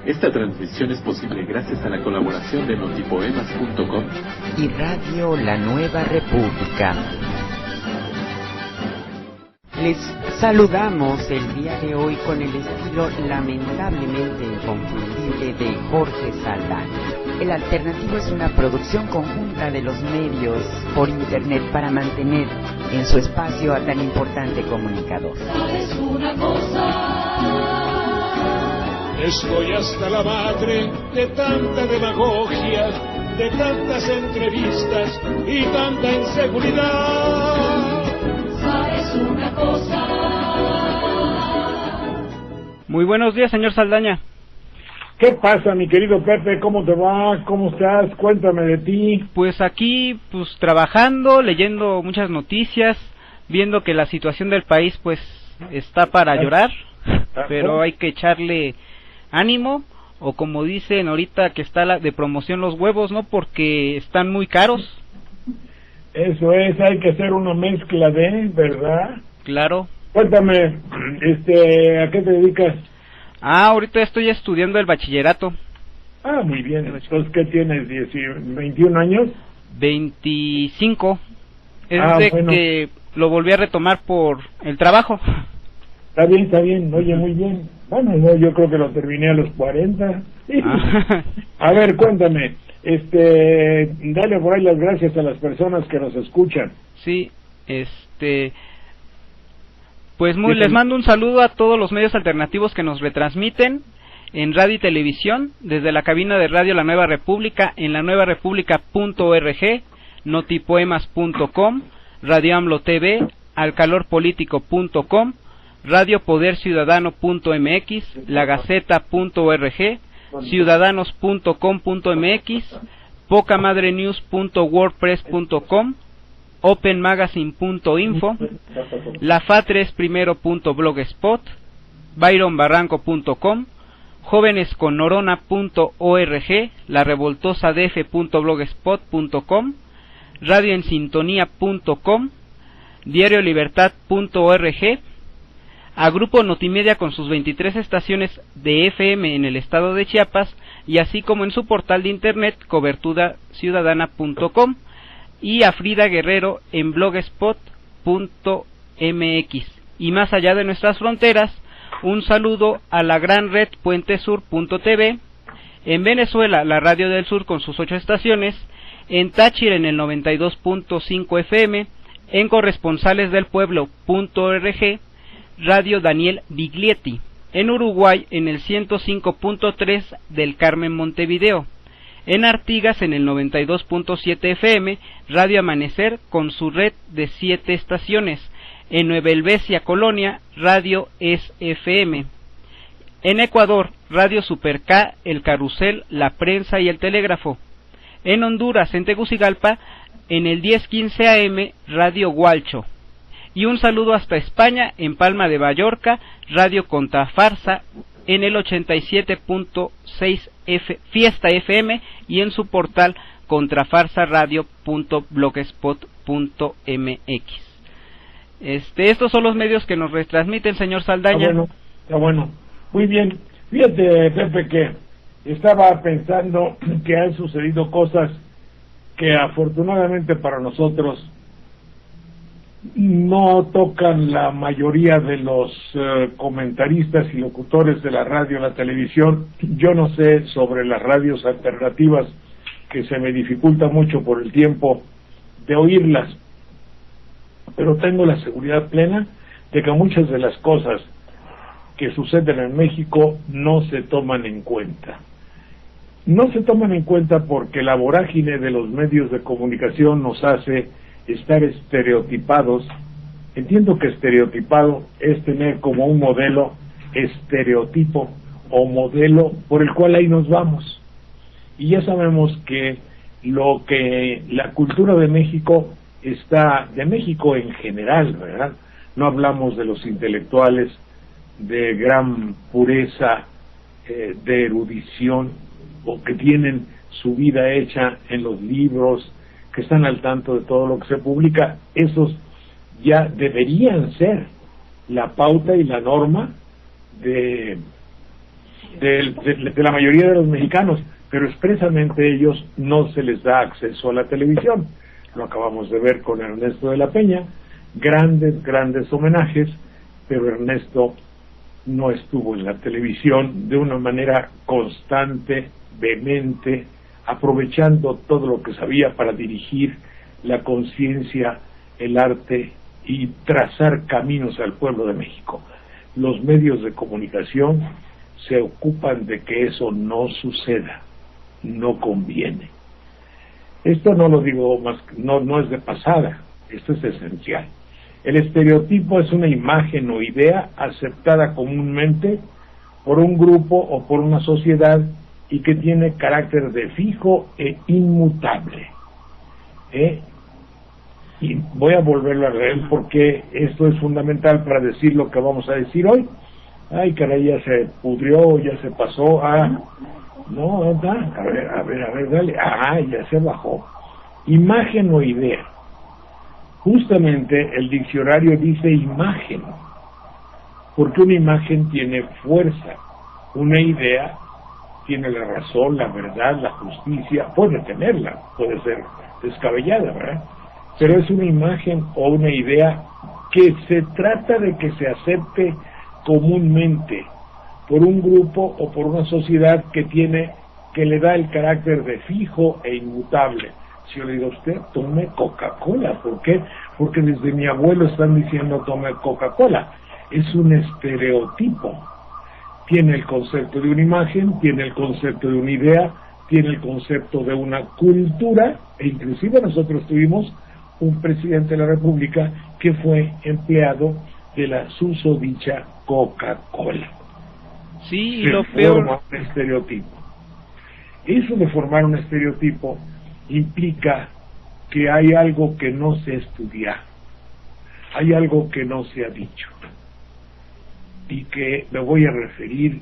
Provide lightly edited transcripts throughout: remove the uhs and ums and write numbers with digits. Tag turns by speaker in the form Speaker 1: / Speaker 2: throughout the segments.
Speaker 1: Esta transmisión es posible gracias a la colaboración de notipoemas.com
Speaker 2: y Radio La Nueva República. Les saludamos el día de hoy con el estilo lamentablemente inconfundible de Jorge Saldaña. El Alternativo es una producción conjunta de los medios por internet para mantener en su espacio a tan importante comunicador.
Speaker 3: ¿Sabes una cosa? Estoy hasta la madre de tanta demagogia, de tantas entrevistas y tanta inseguridad. ¿Sabes una cosa?
Speaker 4: Muy buenos días, señor Saldaña.
Speaker 5: ¿Qué pasa, mi querido Pepe? ¿Cómo te va? ¿Cómo estás? Cuéntame de ti.
Speaker 4: Pues aquí, trabajando, leyendo muchas noticias, viendo que la situación del país, está para llorar, pero hay que echarle ánimo, o como dicen ahorita que está de promoción los huevos, ¿no? Porque están muy caros.
Speaker 5: Eso es, hay que hacer una mezcla de, ¿verdad?
Speaker 4: Claro.
Speaker 5: Cuéntame, ¿a qué te dedicas?
Speaker 4: Ahorita estoy estudiando el bachillerato.
Speaker 5: Muy bien. Entonces, ¿qué tienes? ¿21 años?
Speaker 4: 25.
Speaker 5: Bueno.
Speaker 4: Que lo volví a retomar por el trabajo.
Speaker 5: Está bien, oye, muy bien. Bueno, yo creo que lo terminé a los 40. A ver, cuéntame, dale por ahí las gracias a las personas que nos escuchan.
Speaker 4: Sí, les mando un saludo a todos los medios alternativos que nos retransmiten en radio y televisión, desde la cabina de Radio La Nueva República, en lanuevarepublica.org, notipoemas.com, Radio AMLO TV, alcalorpolitico.com, radiopoderciudadano.mx, lagaceta.org, ciudadanos.com.mx, pocamadrenews.wordpress.com, openmagazine.info, lafa3primero.blogspot, byronbarranco.com, jovenesconnorona.org, larevoltosadf.blogspot.com, radioensintonía.com, diariolibertad.org, a Grupo Notimedia con sus 23 estaciones de FM en el estado de Chiapas, y así como en su portal de internet coberturaciudadana.com, y a Frida Guerrero en blogspot.mx. Y más allá de nuestras fronteras, un saludo a la gran red puentesur.tv, en Venezuela la Radio del Sur con sus 8 estaciones, en Táchira en el 92.5 FM, en corresponsalesdelpueblo.org, Radio Daniel Biglietti, en Uruguay en el 105.3 del Carmen Montevideo, en Artigas en el 92.7 FM, Radio Amanecer con su red de 7 estaciones, en Nueva Helvecia, Colonia, Radio SFM, en Ecuador, Radio Super K, El Carrusel, La Prensa y El Telégrafo, en Honduras, en Tegucigalpa, en el 1015 AM, Radio Gualcho. Y un saludo hasta España, en Palma de Mallorca, Radio Contrafarsa, en el 87.6 Fiesta FM, y en su portal contrafarsaradio.blogspot.mx. Estos son los medios que nos retransmiten, señor Saldaña.
Speaker 5: Está bueno. Muy bien. Fíjate, Pepe, que estaba pensando que han sucedido cosas que afortunadamente para nosotros no tocan la mayoría de los comentaristas y locutores de la radio y la televisión. Yo no sé sobre las radios alternativas, que se me dificulta mucho por el tiempo de oírlas, pero tengo la seguridad plena de que muchas de las cosas que suceden en México no se toman en cuenta. No se toman en cuenta porque la vorágine de los medios de comunicación nos hace estar estereotipados. Entiendo que estereotipado es tener como un modelo, estereotipo o modelo por el cual ahí nos vamos. Y ya sabemos que la cultura de México está, de México en general, ¿verdad? No hablamos de los intelectuales de gran pureza, de erudición, o que tienen su vida hecha en los libros, que están al tanto de todo lo que se publica. Esos ya deberían ser la pauta y la norma de la mayoría de los mexicanos, pero expresamente ellos no se les da acceso a la televisión. Lo acabamos de ver con Ernesto de la Peña, grandes homenajes, pero Ernesto no estuvo en la televisión de una manera constante, vehemente, aprovechando todo lo que sabía para dirigir la conciencia, el arte y trazar caminos al pueblo de México. Los medios de comunicación se ocupan de que eso no suceda, no conviene. Esto no lo digo más, no es de pasada, esto es esencial. El estereotipo es una imagen o idea aceptada comúnmente por un grupo o por una sociedad y que tiene carácter de fijo e inmutable. Y voy a volverlo a leer porque esto es fundamental para decir lo que vamos a decir hoy. Ay, caray, ya se pudrió, ya se pasó. No, a ver, dale. Ya se bajó. Imagen o idea. Justamente el diccionario dice imagen, porque una imagen tiene fuerza, una idea tiene la razón, la verdad, la justicia, puede tenerla, puede ser descabellada, ¿verdad? Pero es una imagen o una idea que se trata de que se acepte comúnmente por un grupo o por una sociedad que le da el carácter de fijo e inmutable. Si yo le digo a usted, tome Coca-Cola, ¿por qué? Porque desde mi abuelo están diciendo tome Coca-Cola. Es un estereotipo. Tiene el concepto de una imagen, tiene el concepto de una idea, tiene el concepto de una cultura, e inclusive nosotros tuvimos un presidente de la República que fue empleado de la susodicha Coca-Cola.
Speaker 4: Sí, y lo peor...
Speaker 5: Forma un estereotipo. Eso de formar un estereotipo implica que hay algo que no se estudia, hay algo que no se ha dicho, y que me voy a referir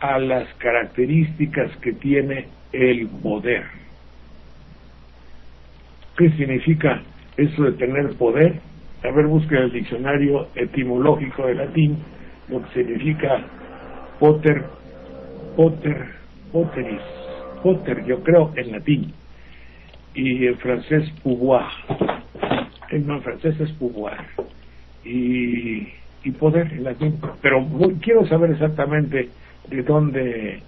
Speaker 5: a las características que tiene el poder. ¿Qué significa eso de tener poder? A ver, busca el diccionario etimológico de latín lo que significa poteris, yo creo en latín, y en francés pouvoir, en francés es pouvoir, y poder en latín, pero quiero saber exactamente de dónde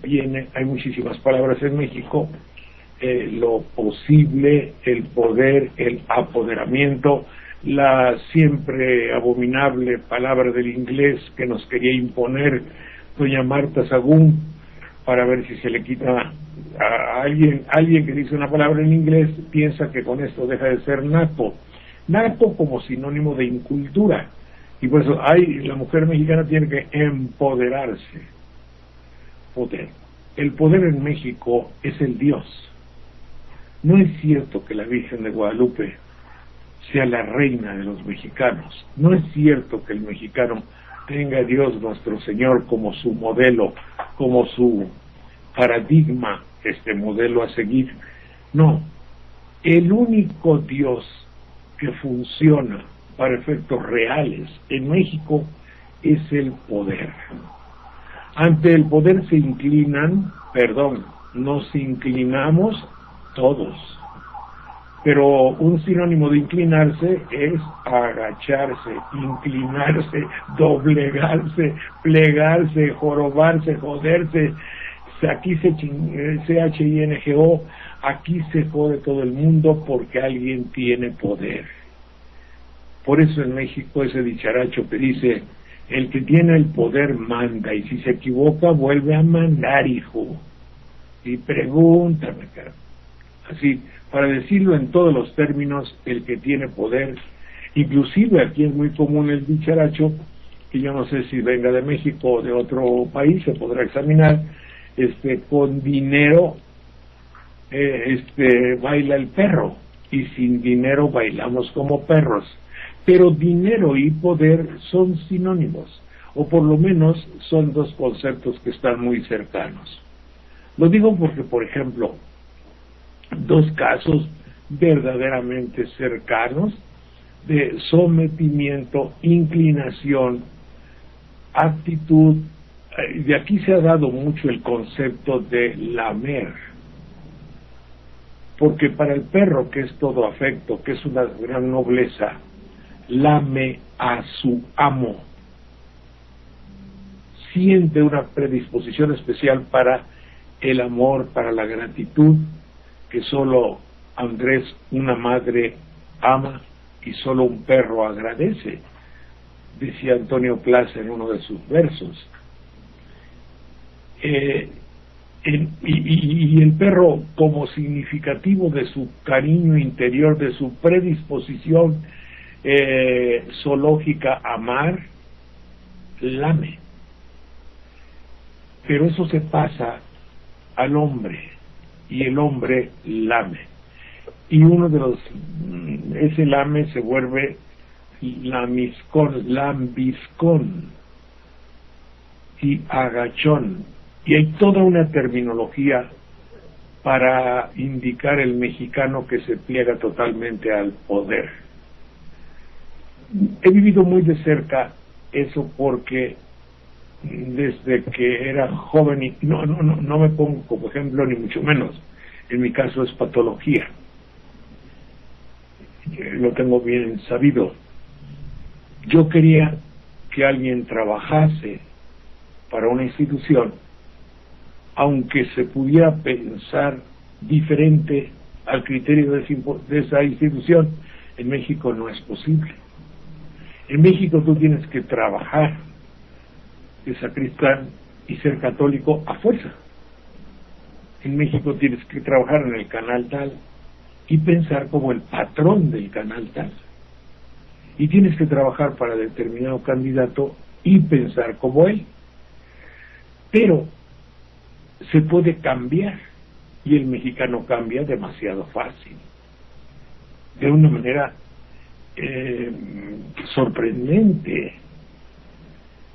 Speaker 5: viene. Hay muchísimas palabras en México, lo posible, el poder, el apoderamiento, la siempre abominable palabra del inglés que nos quería imponer doña Marta Sagún para ver si se le quita a alguien que dice una palabra en inglés, piensa que con esto deja de ser nato como sinónimo de incultura, y por eso la mujer mexicana tiene que empoderarse. Poder. El poder en México es el Dios. No es cierto que la Virgen de Guadalupe sea la reina de los mexicanos. No es cierto que el mexicano tenga a Dios nuestro Señor como su modelo, como su paradigma, modelo a seguir. No, el único Dios que funciona para efectos reales en México es el poder. Ante el poder nos inclinamos todos, pero un sinónimo de inclinarse es agacharse, inclinarse, doblegarse, plegarse, jorobarse, joderse. Aquí CHINGO, aquí se jode todo el mundo porque alguien tiene poder. Por eso en México ese dicharacho que dice, el que tiene el poder manda, y si se equivoca vuelve a mandar, hijo. Y pregúntame, cara. Así, para decirlo en todos los términos, el que tiene poder, inclusive aquí es muy común el dicharacho, que yo no sé si venga de México o de otro país, se podrá examinar, con dinero baila el perro, y sin dinero bailamos como perros. Pero dinero y poder son sinónimos, o por lo menos son dos conceptos que están muy cercanos. Lo digo porque, por ejemplo, dos casos verdaderamente cercanos, de sometimiento, inclinación, actitud. De aquí se ha dado mucho el concepto de lamer, porque para el perro, que es todo afecto, que es una gran nobleza, lame a su amo, siente una predisposición especial para el amor, para la gratitud, que solo Andrés, una madre, ama y solo un perro agradece, decía Antonio Plaza en uno de sus versos. Y el perro, como significativo de su cariño interior, de su predisposición zoológica a amar, lame. Pero eso se pasa al hombre, y el hombre lame. Y uno de los, ese lame se vuelve lambiscón y agachón. Y hay toda una terminología para indicar el mexicano que se pliega totalmente al poder. He vivido muy de cerca eso, porque desde que era joven, y no me pongo como ejemplo ni mucho menos, en mi caso es patología, lo tengo bien sabido. Yo quería que alguien trabajase para una institución, aunque se pudiera pensar diferente al criterio de esa institución. En México no es posible. En México tú tienes que trabajar de sacristán y ser católico a fuerza. En México tienes que trabajar en el canal tal y pensar como el patrón del canal tal. Y tienes que trabajar para determinado candidato y pensar como él. Pero se puede cambiar, y el mexicano cambia demasiado fácil, de una manera sorprendente,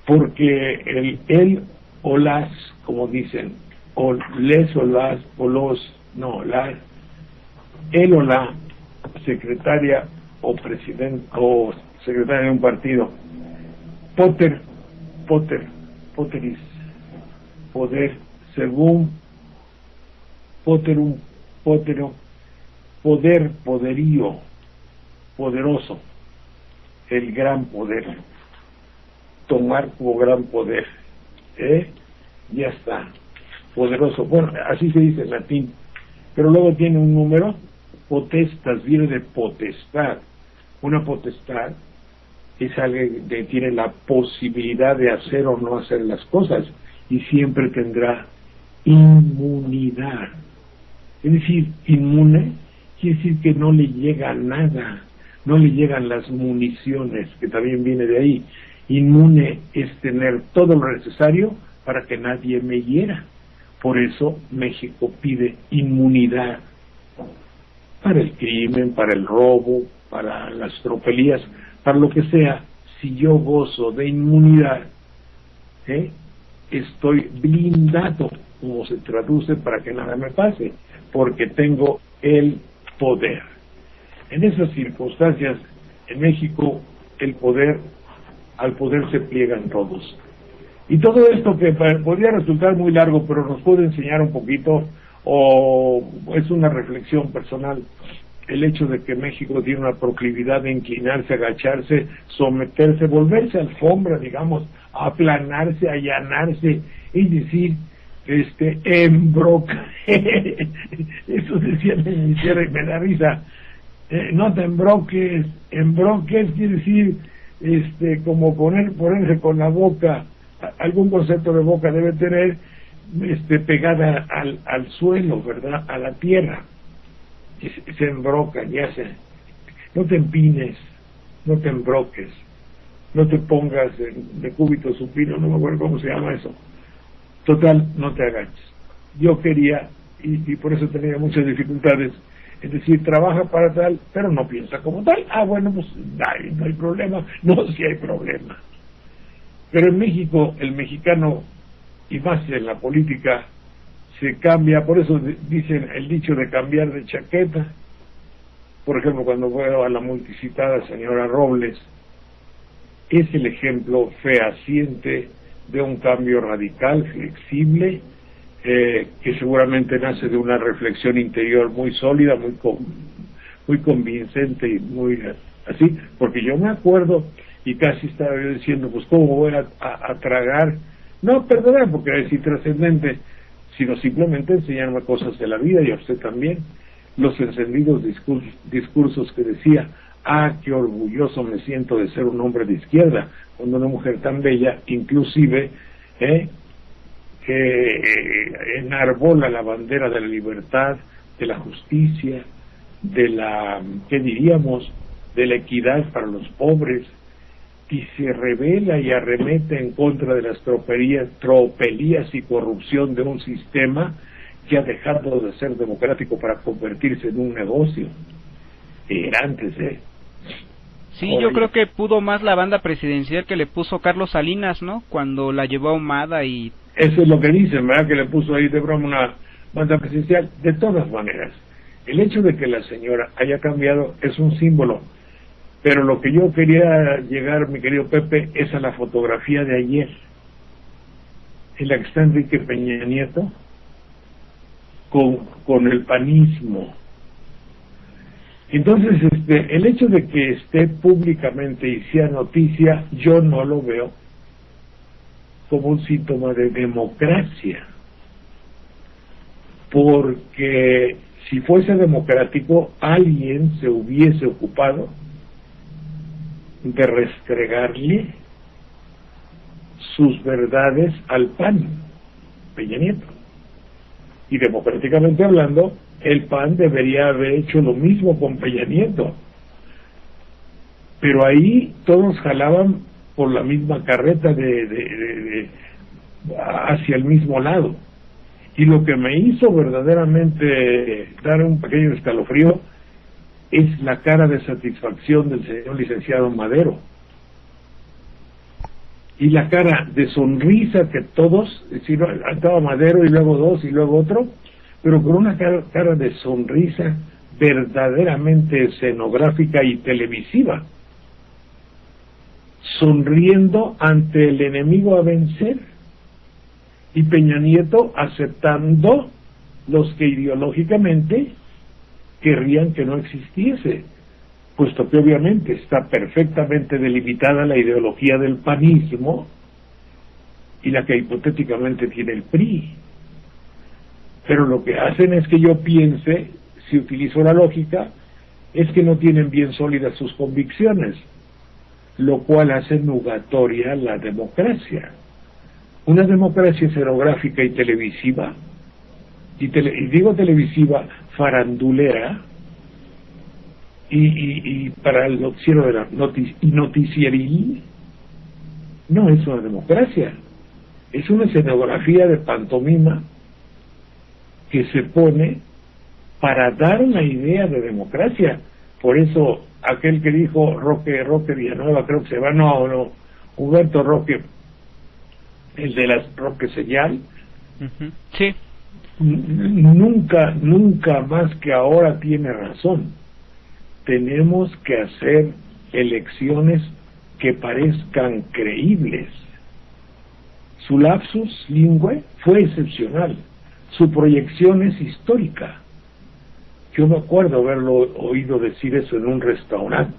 Speaker 5: porque el él o las, como dicen, o les o las o los, no, la, él o la secretaria o presidente o secretaria de un partido, poteris, poder, según poterum, potero, poder, poderío, poderoso, el gran poder, tomar como gran poder, ya está, poderoso. Bueno, así se dice en latín, pero luego tiene un número, potestas, viene de potestad. Una potestad es alguien que tiene la posibilidad de hacer o no hacer las cosas, y siempre tendrá inmunidad. Es decir, inmune quiere decir que no le llega nada, no le llegan las municiones, que también viene de ahí. Inmune es tener todo lo necesario para que nadie me hiera. Por eso México pide inmunidad para el crimen, para el robo, para las tropelías, para lo que sea. Si yo gozo de inmunidad, estoy blindado, como se traduce, para que nada me pase, porque tengo el poder. En esas circunstancias, en México, al poder se pliegan todos. Y todo esto, que podría resultar muy largo, pero nos puede enseñar un poquito, o es una reflexión personal, el hecho de que México tiene una proclividad de inclinarse, agacharse, someterse, volverse alfombra, digamos, aplanarse, allanarse, es decir, embroca. Eso decían en mi tierra y me da risa. No te embroques. Embroques quiere decir como ponerse con la boca, algún concepto de boca debe tener, pegada al suelo, ¿verdad? A la tierra. Se embrocan, ya se. No te empines, no te embroques, no te pongas de cúbito supino, no me acuerdo cómo se llama eso. Total, no te agaches. Yo quería, y por eso tenía muchas dificultades, es decir, trabaja para tal, pero no piensa como tal. Bueno, pues no hay problema. No, sí hay problema. Pero en México, el mexicano, y más en la política, se cambia. Por eso dicen el dicho de cambiar de chaqueta, por ejemplo, cuando veo a la multicitada señora Robles, es el ejemplo fehaciente de un cambio radical, flexible, que seguramente nace de una reflexión interior muy sólida, muy convincente y muy así, porque yo me acuerdo y casi estaba yo diciendo, pues cómo voy a tragar, no perdonar porque es intrascendente, sino simplemente enseñarme cosas de la vida, y a usted también, los encendidos discursos que decía, qué orgulloso me siento de ser un hombre de izquierda, cuando una mujer tan bella, inclusive, que enarbola la bandera de la libertad, de la justicia, de la, ¿qué diríamos?, de la equidad para los pobres, y se revela y arremete en contra de las tropelías y corrupción de un sistema que ha dejado de ser democrático para convertirse en un negocio. Era antes,
Speaker 4: Sí, yo creo que pudo más la banda presidencial que le puso Carlos Salinas, ¿no? Cuando la llevó Ahumada y...
Speaker 5: Eso es lo que dicen, ¿verdad? Que le puso ahí de broma una banda presidencial. De todas maneras, el hecho de que la señora haya cambiado es un símbolo. Pero lo que yo quería llegar, mi querido Pepe, es a la fotografía de ayer, en la que está Enrique Peña Nieto con el panismo. Entonces, el hecho de que esté públicamente y sea noticia, yo no lo veo como un síntoma de democracia, porque si fuese democrático, alguien se hubiese ocupado de restregarle sus verdades al PAN, Peña Nieto. Y democráticamente hablando, el PAN debería haber hecho lo mismo con Peña Nieto. Pero ahí todos jalaban por la misma carreta hacia el mismo lado. Y lo que me hizo verdaderamente dar un pequeño escalofrío es la cara de satisfacción del señor licenciado Madero. Y la cara de sonrisa que todos, si no, estaba Madero y luego dos y luego otro, pero con una cara de sonrisa verdaderamente escenográfica y televisiva, sonriendo ante el enemigo a vencer, y Peña Nieto aceptando los que ideológicamente querrían que no existiese, puesto que obviamente está perfectamente delimitada la ideología del panismo y la que hipotéticamente tiene el PRI. Pero lo que hacen es que yo piense, si utilizo la lógica, es que no tienen bien sólidas sus convicciones, lo cual hace nugatoria la democracia. Una democracia escenográfica y televisiva, y digo televisiva, farandulera, y para el noticiero de la noticieril, no es una democracia, es una escenografía de pantomima que se pone para dar una idea de democracia. Por eso aquel que dijo Roque Villanueva, creo que se va, no, Humberto Roque, el de las Roque Señal,
Speaker 4: sí,
Speaker 5: nunca más que ahora tiene razón. Tenemos que hacer elecciones que parezcan creíbles. Su lapsus lingüe fue excepcional, su proyección es histórica. Yo me acuerdo haberlo oído decir eso en un restaurante,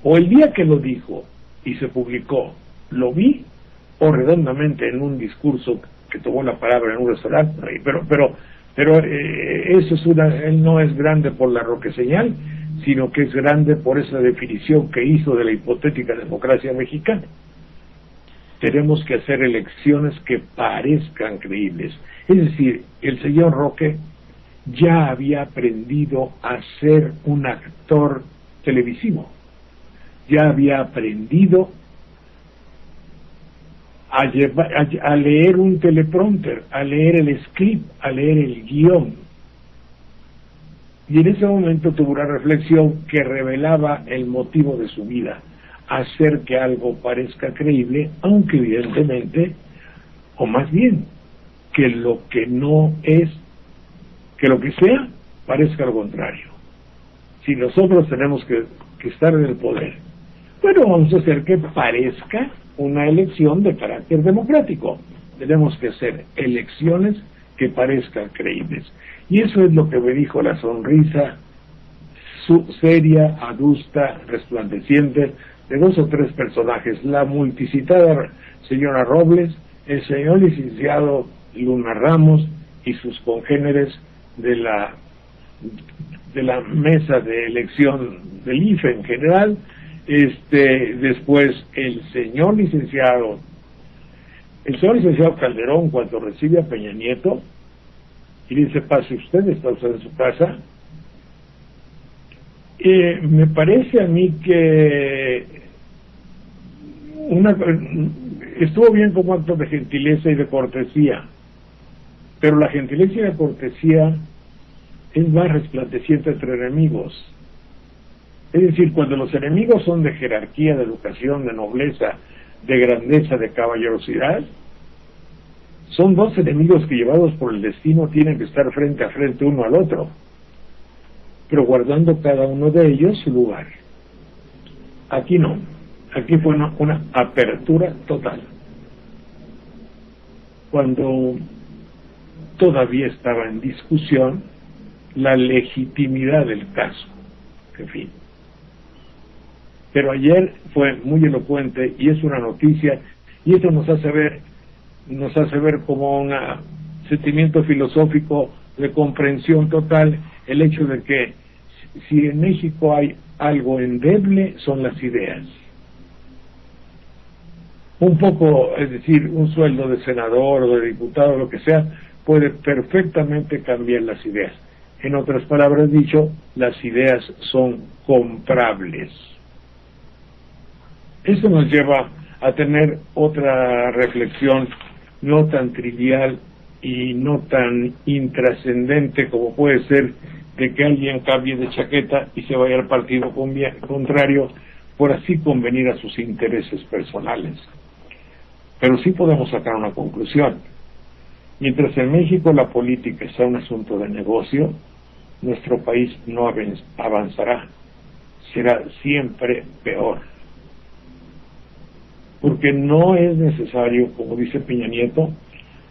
Speaker 5: o el día que lo dijo y se publicó, lo vi, o redondamente en un discurso que tomó la palabra en un restaurante, pero eso es él no es grande por la Roque Señal, sino que es grande por esa definición que hizo de la hipotética democracia mexicana. Tenemos que hacer elecciones que parezcan creíbles. Es decir, el señor Roque ya había aprendido a ser un actor televisivo, ya había aprendido a leer un teleprompter, a leer el script, a leer el guión. Y en ese momento tuvo una reflexión que revelaba el motivo de su vida, hacer que algo parezca creíble, aunque evidentemente, o más bien, que lo que no es, que lo que sea, parezca lo contrario. si nosotros tenemos que estar en el poder, bueno, vamos a hacer que parezca una elección de carácter democrático. Tenemos que hacer elecciones que parezcan creíbles. Y eso es lo que me dijo la sonrisa seria, adusta, resplandeciente de 2 o 3 personajes: la multicitada señora Robles, el señor licenciado Luna Ramos y sus congéneres de la mesa de elección del IFE en general. Después el señor licenciado Calderón, cuando recibe a Peña Nieto y dice: pase usted, está usted en su casa. Me parece a mí que estuvo bien como acto de gentileza y de cortesía, pero la gentileza y la cortesía es más resplandeciente entre enemigos. Es decir, cuando los enemigos son de jerarquía, de educación, de nobleza, de grandeza, de caballerosidad, son 2 enemigos que, llevados por el destino, tienen que estar frente a frente uno al otro, pero guardando cada uno de ellos su lugar. Aquí no, aquí fue una apertura total. Cuando todavía estaba en discusión la legitimidad del caso, en fin. Pero ayer fue muy elocuente y es una noticia, y eso nos hace ver como un sentimiento filosófico de comprensión total el hecho de que si en México hay algo endeble son las ideas. Un poco, es decir, un sueldo de senador o de diputado, lo que sea, puede perfectamente cambiar las ideas. En otras palabras dicho, las ideas son comprables. Eso nos lleva a tener otra reflexión no tan trivial y no tan intrascendente como puede ser de que alguien cambie de chaqueta y se vaya al partido contrario por así convenir a sus intereses personales. Pero sí podemos sacar una conclusión. Mientras en México la política sea un asunto de negocio, nuestro país no avanzará, será siempre peor. Porque no es necesario, como dice Peña Nieto,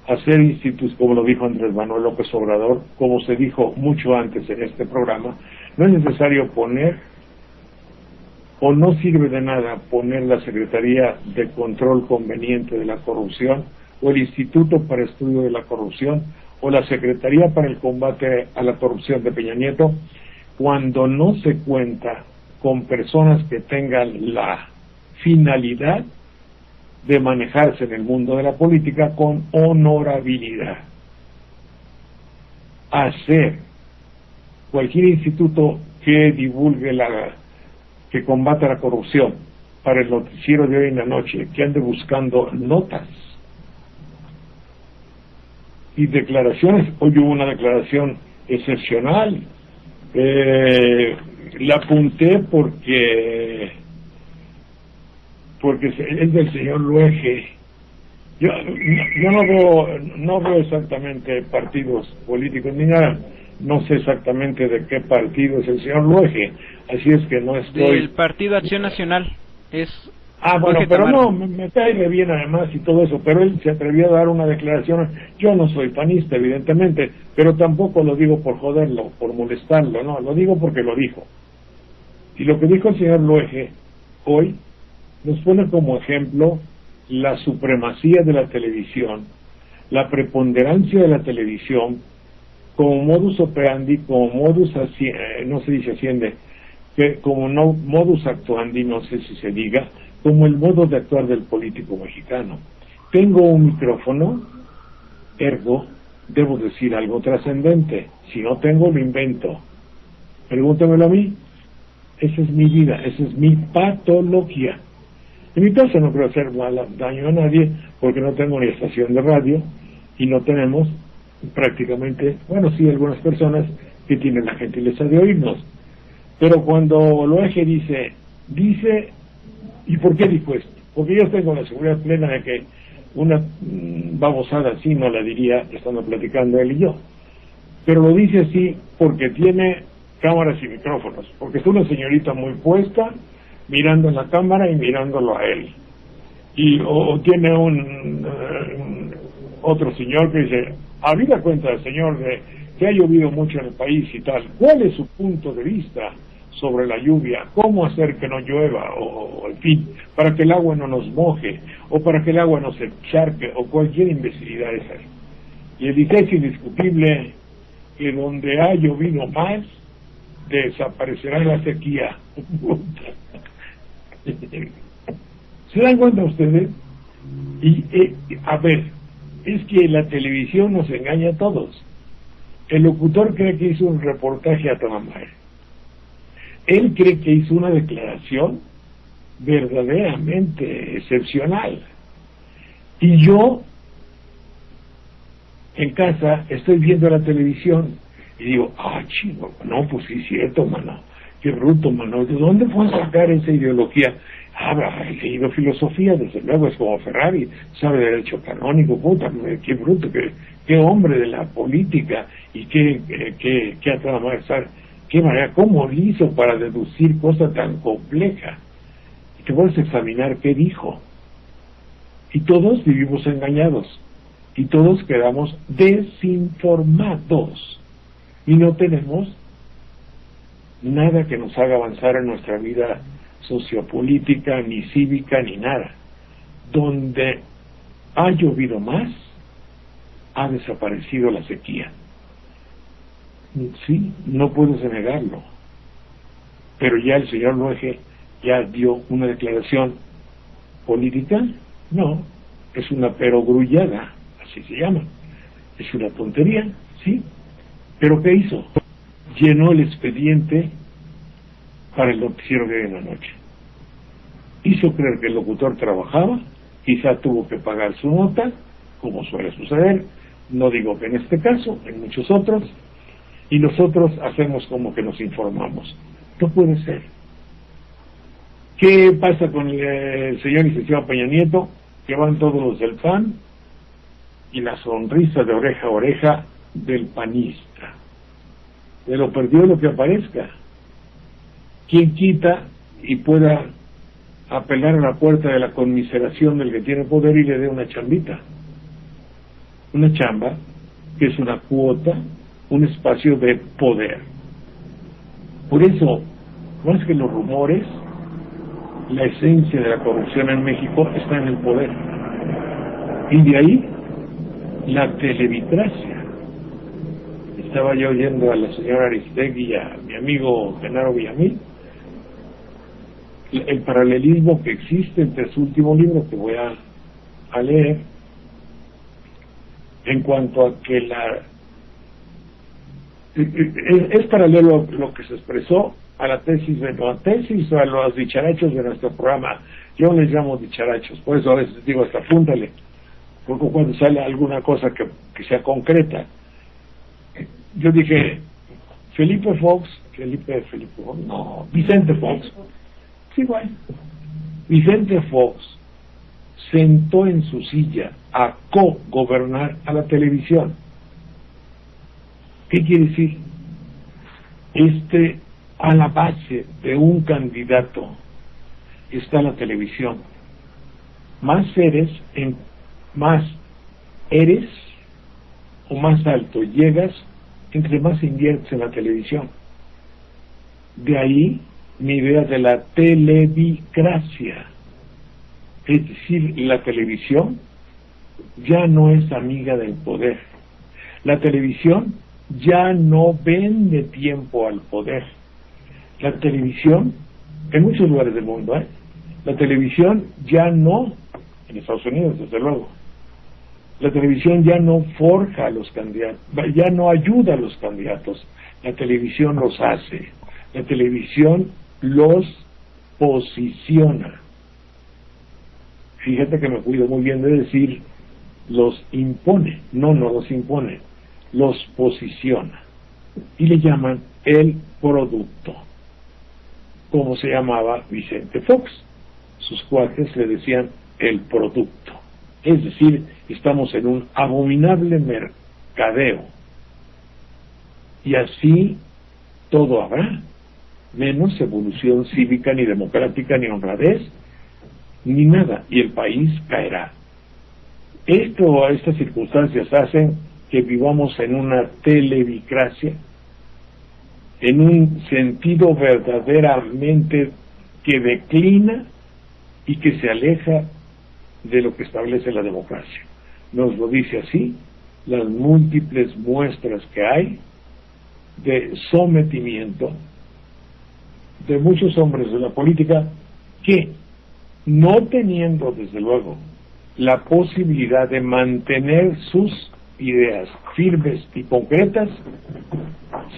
Speaker 5: hacer institutos, como lo dijo Andrés Manuel López Obrador, como se dijo mucho antes en este programa, no es necesario poner, o no sirve de nada poner la Secretaría de Control Conveniente de la Corrupción, o el Instituto para Estudio de la Corrupción, o la Secretaría para el Combate a la Corrupción de Peña Nieto, cuando no se cuenta con personas que tengan la finalidad de manejarse en el mundo de la política con honorabilidad. Hacer cualquier instituto que divulgue que combata la corrupción para el noticiero de hoy en la noche, que ande buscando notas y declaraciones. Hoy hubo una declaración excepcional, la apunté porque es del señor Luege. Yo no veo exactamente partidos políticos ni nada, no sé exactamente de qué partido es el señor Luege, así es que no estoy...
Speaker 4: Del Partido Acción Nacional, es...
Speaker 5: bueno, pero no, me cae de bien además y todo eso, pero él se atrevió a dar una declaración. Yo no soy panista, evidentemente, pero tampoco lo digo por joderlo, por molestarlo, no, lo digo porque lo dijo. Y lo que dijo el señor Luege hoy nos pone como ejemplo la supremacía de la televisión, la preponderancia de la televisión como modus operandi, como modus no se dice haciende, como no modus actuandi, no sé si se diga, como el modo de actuar del político mexicano. Tengo un micrófono, ergo debo decir algo trascendente. Si no tengo, lo invento. Pregúntamelo a mí. Esa es mi vida, esa es mi patología. En mi caso no creo hacer daño a nadie, porque no tengo ni estación de radio y no tenemos prácticamente, bueno, sí, algunas personas que tienen la gentileza de oírnos. Pero cuando Loeje dice, ¿y por qué dijo esto? Porque yo tengo la seguridad plena de que una babosada así no la diría estando platicando él y yo. Pero lo dice así porque tiene cámaras y micrófonos, porque está una señorita muy puesta, mirando en la cámara y mirándolo a él. Y o tiene otro señor que dice, habida cuenta, señor, de que ha llovido mucho en el país y tal, ¿cuál es su punto de vista sobre la lluvia? ¿Cómo hacer que no llueva? O en fin, para que el agua no nos moje, o para que el agua no se encharque, o cualquier imbecilidad esa. Y él dice, es indiscutible que donde ha llovido más, desaparecerá la sequía. ¿Se dan cuenta ustedes? Y a ver, es que la televisión nos engaña a todos. El locutor cree que hizo un reportaje a toda madre. Él cree que hizo una declaración verdaderamente excepcional. Y yo, en casa, estoy viendo la televisión y digo, chico, no, pues sí es cierto, mano. Qué bruto, mano. ¿De dónde fue a sacar esa ideología? Ha leído filosofía, desde luego, es como Ferrari, sabe derecho canónico, puta, qué bruto, qué hombre de la política, y qué a toda madre, ¿sabe? Qué manera, cómo lo hizo para deducir cosa tan compleja. Y te puedes examinar qué dijo. Y todos vivimos engañados, y todos quedamos desinformados, y no tenemos nada que nos haga avanzar en nuestra vida sociopolítica, ni cívica, ni nada. Donde ha llovido más, ha desaparecido la sequía. Sí, no puedes negarlo. Pero ya el señor Loeje ya dio una declaración política. No, es una perogrullada, así se llama. Es una tontería, sí. ¿Pero qué hizo? Llenó el expediente para el noticiero de hoy en la noche. Hizo creer que el locutor trabajaba, quizá tuvo que pagar su nota, como suele suceder, no digo que en este caso, en muchos otros, y nosotros hacemos como que nos informamos. No puede ser. ¿Qué pasa con el señor licenciado Peña Nieto? Que van todos los del PAN y la sonrisa de oreja a oreja del panista. De lo perdió lo que aparezca. ¿Quién quita y pueda apelar a la puerta de la conmiseración del que tiene poder y le dé una chambita? Una chamba que es una cuota, un espacio de poder. Por eso, más que los rumores, la esencia de la corrupción en México está en el poder. Y de ahí, la televitracia. Estaba yo oyendo a la señora Aristegui y a mi amigo Genaro Villamil el paralelismo que existe entre su último libro, que voy a leer, en cuanto a que es paralelo lo que se expresó a la tesis o a los dicharachos de nuestro programa. Yo les llamo dicharachos, por eso a veces digo hasta apúntale, porque cuando sale alguna cosa que sea concreta. Yo dije, Vicente Fox, sí, bueno, Vicente Fox sentó en su silla a co-gobernar a la televisión. ¿Qué quiere decir? A la base de un candidato está la televisión. Más eres o más alto llegas, entre más inviertes en la televisión. De ahí mi idea de la televicracia. Es decir, la televisión ya no es amiga del poder. La televisión ya no vende tiempo al poder. La televisión, en muchos lugares del mundo, la televisión ya no, en Estados Unidos desde luego, la televisión ya no forja a los candidatos, ya no ayuda a los candidatos, la televisión los hace, la televisión los posiciona. Fíjate que me cuido muy bien de decir los impone, no los impone, los posiciona. Y le llaman el producto, como se llamaba Vicente Fox. Sus cuates le decían el producto. Es decir, estamos en un abominable mercadeo. Y así todo habrá, menos evolución cívica, ni democrática, ni honradez, ni nada, y el país caerá. Estas circunstancias hacen que vivamos en una televicracia, en un sentido verdaderamente que declina y que se aleja de lo que establece la democracia. Nos lo dice así las múltiples muestras que hay de sometimiento de muchos hombres de la política que, no teniendo desde luego la posibilidad de mantener sus ideas firmes y concretas,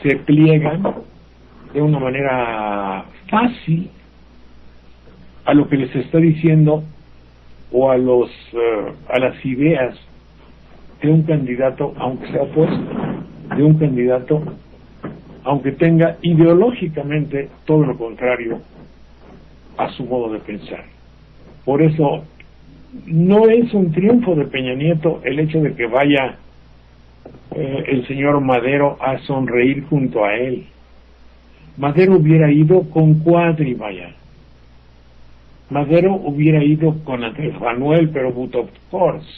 Speaker 5: se pliegan de una manera fácil a lo que les está diciendo o a las ideas de un candidato, aunque sea opuesto, de un candidato aunque tenga ideológicamente todo lo contrario a su modo de pensar. Por eso no es un triunfo de Peña Nieto el hecho de que vaya el señor Madero a sonreír junto a él. Madero hubiera ido con Cuadri, vaya. Madero hubiera ido con Andrés Manuel, pero but of course.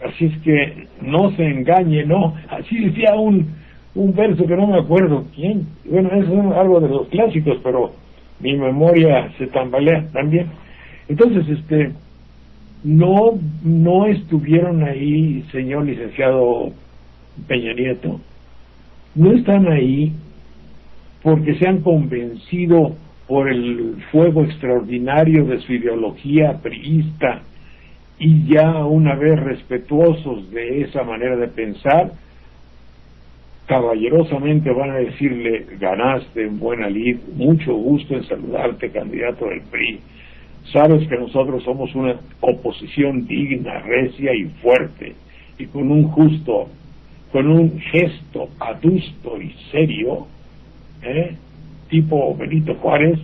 Speaker 5: Así es que no se engañe, no. Así decía un verso que no me acuerdo quién. Bueno, eso es algo de los clásicos, pero mi memoria se tambalea también. Entonces, no estuvieron ahí, señor licenciado Peña Nieto. No están ahí porque se han convencido por el fuego extraordinario de su ideología priista, y ya una vez respetuosos de esa manera de pensar, caballerosamente van a decirle: ganaste en buena lid, mucho gusto en saludarte, candidato del PRI. Sabes que nosotros somos una oposición digna, recia y fuerte, y con un gesto adusto y serio, tipo Benito Juárez,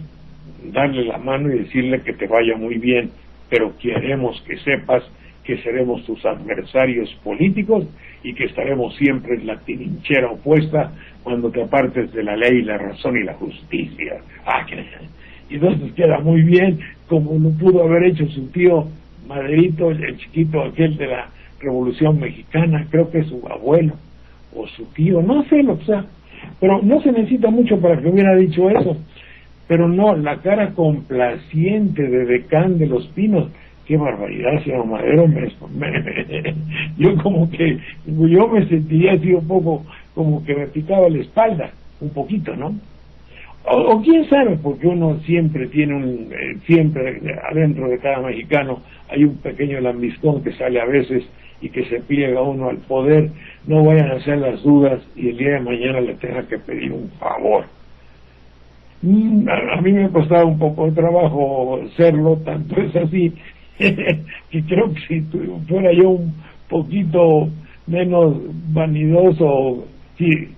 Speaker 5: darle la mano y decirle que te vaya muy bien, pero queremos que sepas que seremos tus adversarios políticos y que estaremos siempre en la trinchera opuesta cuando te apartes de la ley, la razón y la justicia. Y entonces queda muy bien, como lo pudo haber hecho su tío Maderito, el chiquito aquel de la Revolución Mexicana, creo que es su abuelo o su tío, no sé lo que sea, pero no se necesita mucho para que hubiera dicho eso. Pero no, la cara complaciente de Decán de los Pinos, qué barbaridad, señor Madero, yo me sentiría así un poco, como que me picaba la espalda, un poquito, ¿no? O quién sabe, porque uno siempre tiene siempre adentro de cada mexicano hay un pequeño lambiscón que sale a veces y que se pliega uno al poder. No vayan a hacer las dudas y el día de mañana le tenga que pedir un favor. A mí me ha costado un poco de trabajo serlo, tanto es así que creo que si fuera yo un poquito menos vanidoso, sí,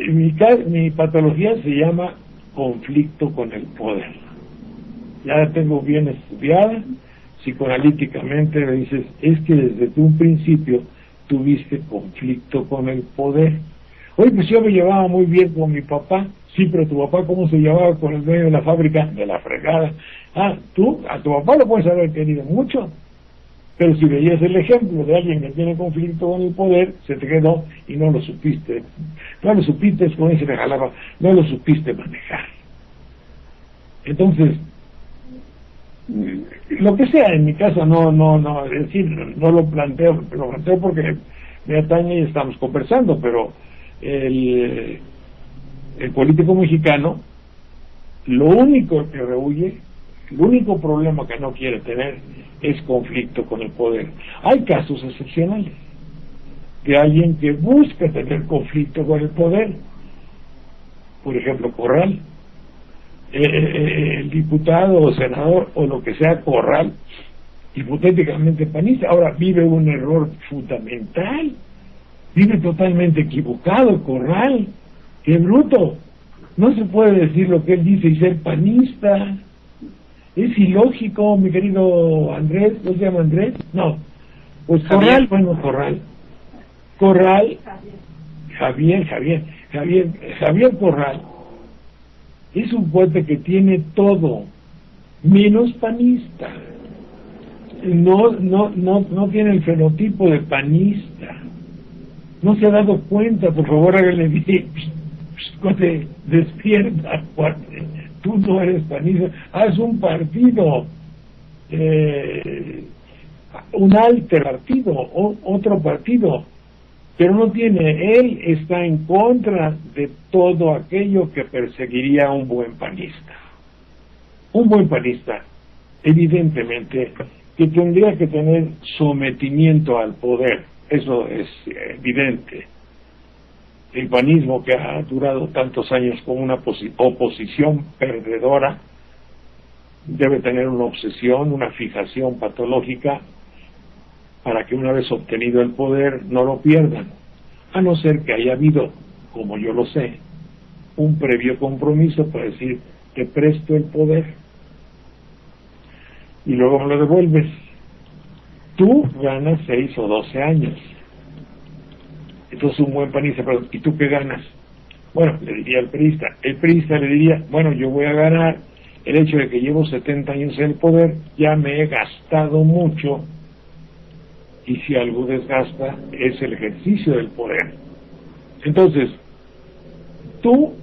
Speaker 5: mi patología se llama conflicto con el poder. Ya la tengo bien estudiada, psicoanalíticamente me dices, es que desde un principio tuviste conflicto con el poder. Oye, pues yo me llevaba muy bien con mi papá. Sí, pero tu papá, ¿cómo se llevaba con el dueño de la fábrica? De la fregada. A tu papá lo puedes haber querido mucho, pero si veías el ejemplo de alguien que tiene conflicto con el poder, se te quedó y no lo supiste. No lo supiste, es como dice de Jalapa, no lo supiste manejar. Entonces, lo que sea, en mi caso no, es decir, no lo planteo porque me atañe y estamos conversando, pero el político mexicano, lo único que rehuye, el único problema que no quiere tener es conflicto con el poder. Hay casos excepcionales de alguien que busca tener conflicto con el poder, por ejemplo Corral, el diputado o senador o lo que sea Corral, hipotéticamente panista, ahora vive un error fundamental, vive totalmente equivocado Corral. ¡Qué bruto! No se puede decir lo que él dice y ser panista. Es ilógico, mi querido Andrés. ¿No se llama Andrés? No. Pues Corral, bueno, Corral. Javier Corral es un cuate que tiene todo, menos panista. No tiene el fenotipo de panista. No se ha dado cuenta, por favor, hágale bien. Cuate, despierta, cuate. Tú no eres panista. Haz un partido, un alter partido, otro partido. Pero no tiene, él está en contra de todo aquello que perseguiría a un buen panista. Un buen panista, evidentemente, que tendría que tener sometimiento al poder, eso es evidente. El panismo, que ha durado tantos años como una oposición perdedora, debe tener una obsesión, una fijación patológica, para que una vez obtenido el poder no lo pierdan, a no ser que haya habido, como yo lo sé, un previo compromiso para decir, te presto el poder y luego me lo devuelves. Tú ganas 6 o 12 años. Entonces un buen panista, pero ¿y tú qué ganas? Bueno, le diría al priista. El priista le diría, bueno, yo voy a ganar el hecho de que llevo 70 años en el poder, ya me he gastado mucho, y si algo desgasta es el ejercicio del poder. Entonces, tú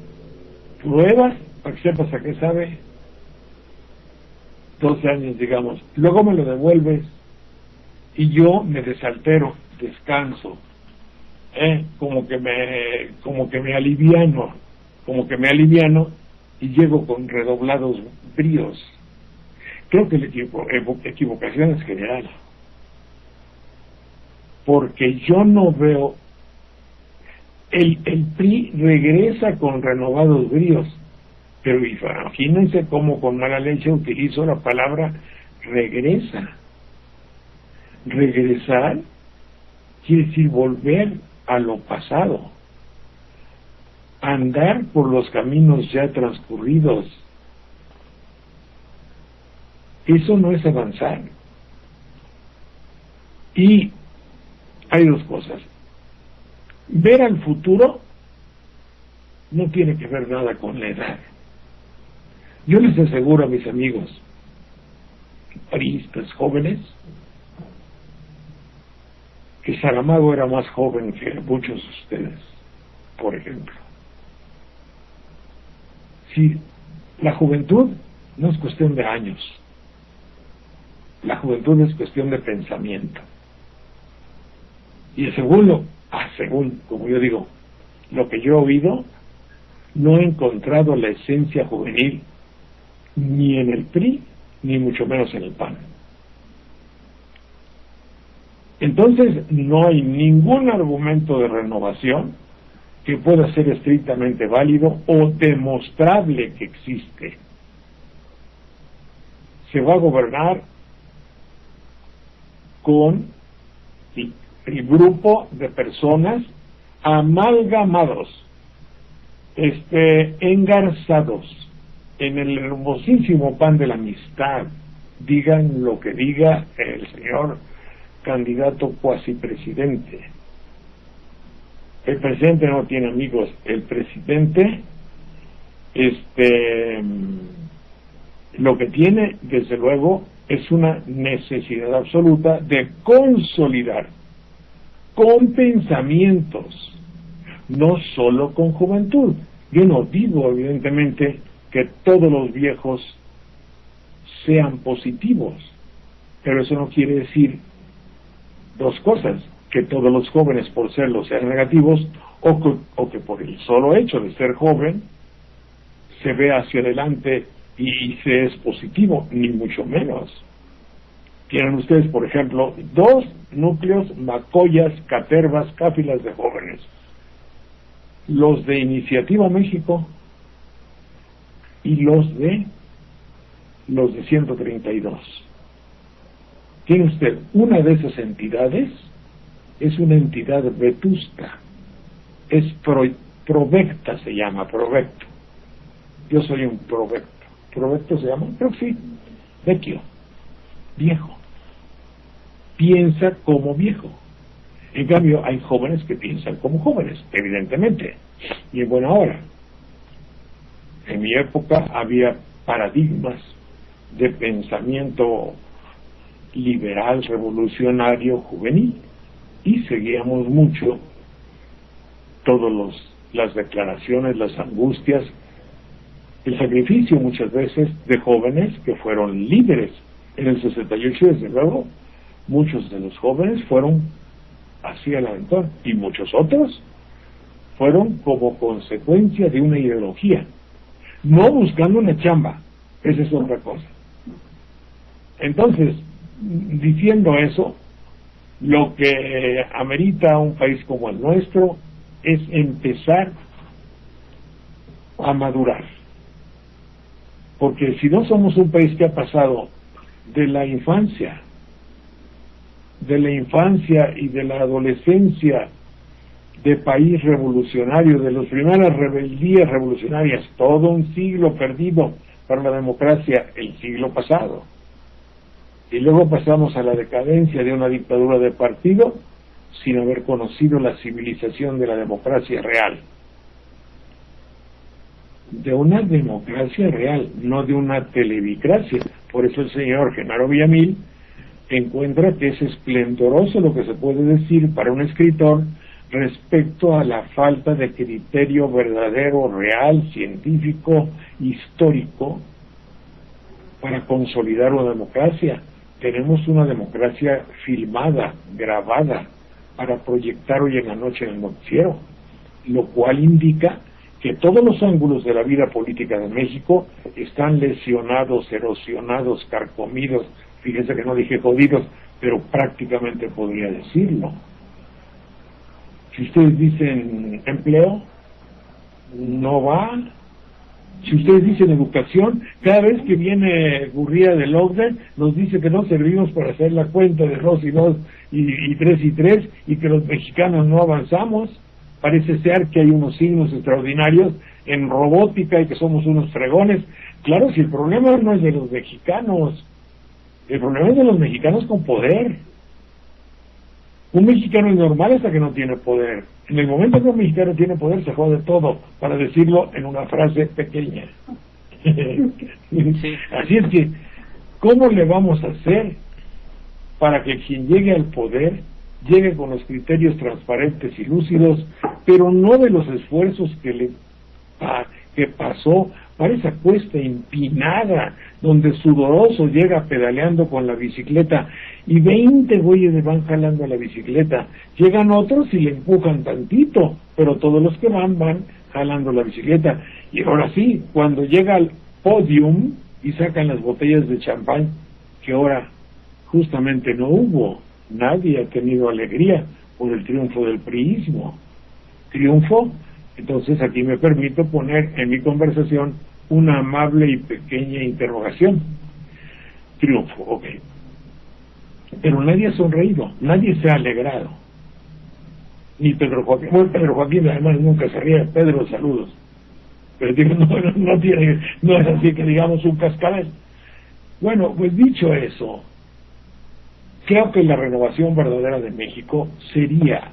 Speaker 5: pruebas para que sepas a qué sabe, 12 años digamos, luego me lo devuelves y yo me desaltero, descanso, como que me aliviano y llego con redoblados bríos. Creo que la equivocación es general, porque yo no veo el PRI regresa con renovados bríos, pero imagínense cómo con mala leche utilizo la palabra regresa. Regresar quiere decir volver a lo pasado, andar por los caminos ya transcurridos. Eso no es avanzar. Y hay dos cosas. Ver al futuro no tiene que ver nada con la edad. Yo les aseguro a mis amigos priistas jóvenes que Saramago era más joven que muchos de ustedes, por ejemplo. Sí, la juventud no es cuestión de años. La juventud es cuestión de pensamiento. Y el segundo, según, como yo digo, lo que yo he oído, no he encontrado la esencia juvenil ni en el PRI, ni mucho menos en el PAN. Entonces, no hay ningún argumento de renovación que pueda ser estrictamente válido o demostrable que existe. Se va a gobernar con el grupo de personas amalgamados, engarzados en el hermosísimo pan de la amistad. Digan lo que diga el señor candidato cuasi presidente. El presidente no tiene amigos. El presidente lo que tiene, desde luego, es una necesidad absoluta de consolidar con pensamientos, no solo con juventud. Yo no digo, evidentemente, que todos los viejos sean positivos, pero eso no quiere decir dos cosas: que todos los jóvenes por serlo sean negativos, o que por el solo hecho de ser joven se ve hacia adelante y se es positivo, ni mucho menos. Tienen ustedes, por ejemplo, 2 núcleos macoyas, catervas, cáfilas de jóvenes: los de Iniciativa México y los de 132. Tiene usted una de esas entidades, es una entidad vetusta, es provecta, se llama provecto. Yo soy un provecto. ¿Provecto se llama? Pero sí, vecchio, viejo. Piensa como viejo. En cambio, hay jóvenes que piensan como jóvenes, evidentemente, y en buena hora. En mi época había paradigmas de pensamiento liberal, revolucionario, juvenil, y seguíamos mucho todas las declaraciones, las angustias, el sacrificio muchas veces de jóvenes que fueron líderes. En el 68, desde luego, muchos de los jóvenes fueron así al aventón, y muchos otros fueron como consecuencia de una ideología, no buscando una chamba. Esa es otra cosa. Entonces, diciendo eso, lo que amerita un país como el nuestro es empezar a madurar, porque si no somos un país que ha pasado de la infancia y de la adolescencia de país revolucionario, de las primeras rebeldías revolucionarias, todo un siglo perdido para la democracia, el siglo pasado, y luego pasamos a la decadencia de una dictadura de partido sin haber conocido la civilización de la democracia real. De una democracia real, no de una televicracia. Por eso el señor Genaro Villamil encuentra que es esplendoroso lo que se puede decir para un escritor respecto a la falta de criterio verdadero, real, científico, histórico, para consolidar una democracia. Tenemos una democracia filmada, grabada, para proyectar hoy en la noche en el noticiero, lo cual indica que todos los ángulos de la vida política de México están lesionados, erosionados, carcomidos. Fíjense que no dije jodidos, pero prácticamente podría decirlo. Si ustedes dicen empleo, no va. Si ustedes dicen educación, cada vez que viene Gurría del OCDE, nos dice que no servimos para hacer la cuenta de 2 y 2 y 3 y 3, y que los mexicanos no avanzamos. Parece ser que hay unos signos extraordinarios en robótica y que somos unos fregones. Claro, si el problema no es de los mexicanos, el problema es de los mexicanos con poder. Un mexicano es normal hasta que no tiene poder. En el momento que un mexicano tiene poder, se jode todo, para decirlo en una frase pequeña. Sí. Así es que, ¿cómo le vamos a hacer para que quien llegue al poder llegue con los criterios transparentes y lúcidos, pero no de los esfuerzos que pasó para esa cuesta empinada, donde sudoroso llega pedaleando con la bicicleta y 20 güeyes van jalando a la bicicleta? Llegan otros y le empujan tantito, pero todos los que van jalando la bicicleta. Y ahora sí, cuando llega al podium y sacan las botellas de champán, que ahora justamente no hubo, nadie ha tenido alegría por el triunfo del priismo. ¿Triunfo? Entonces aquí me permito poner en mi conversación una amable y pequeña interrogación. Triunfo, ok. Pero nadie ha sonreído, nadie se ha alegrado. Ni Pedro Joaquín. Bueno, Pedro Joaquín además nunca se ríe. Pedro, saludos. Pero digo, no es así que digamos un cascabel. Bueno, pues dicho eso, creo que la renovación verdadera de México sería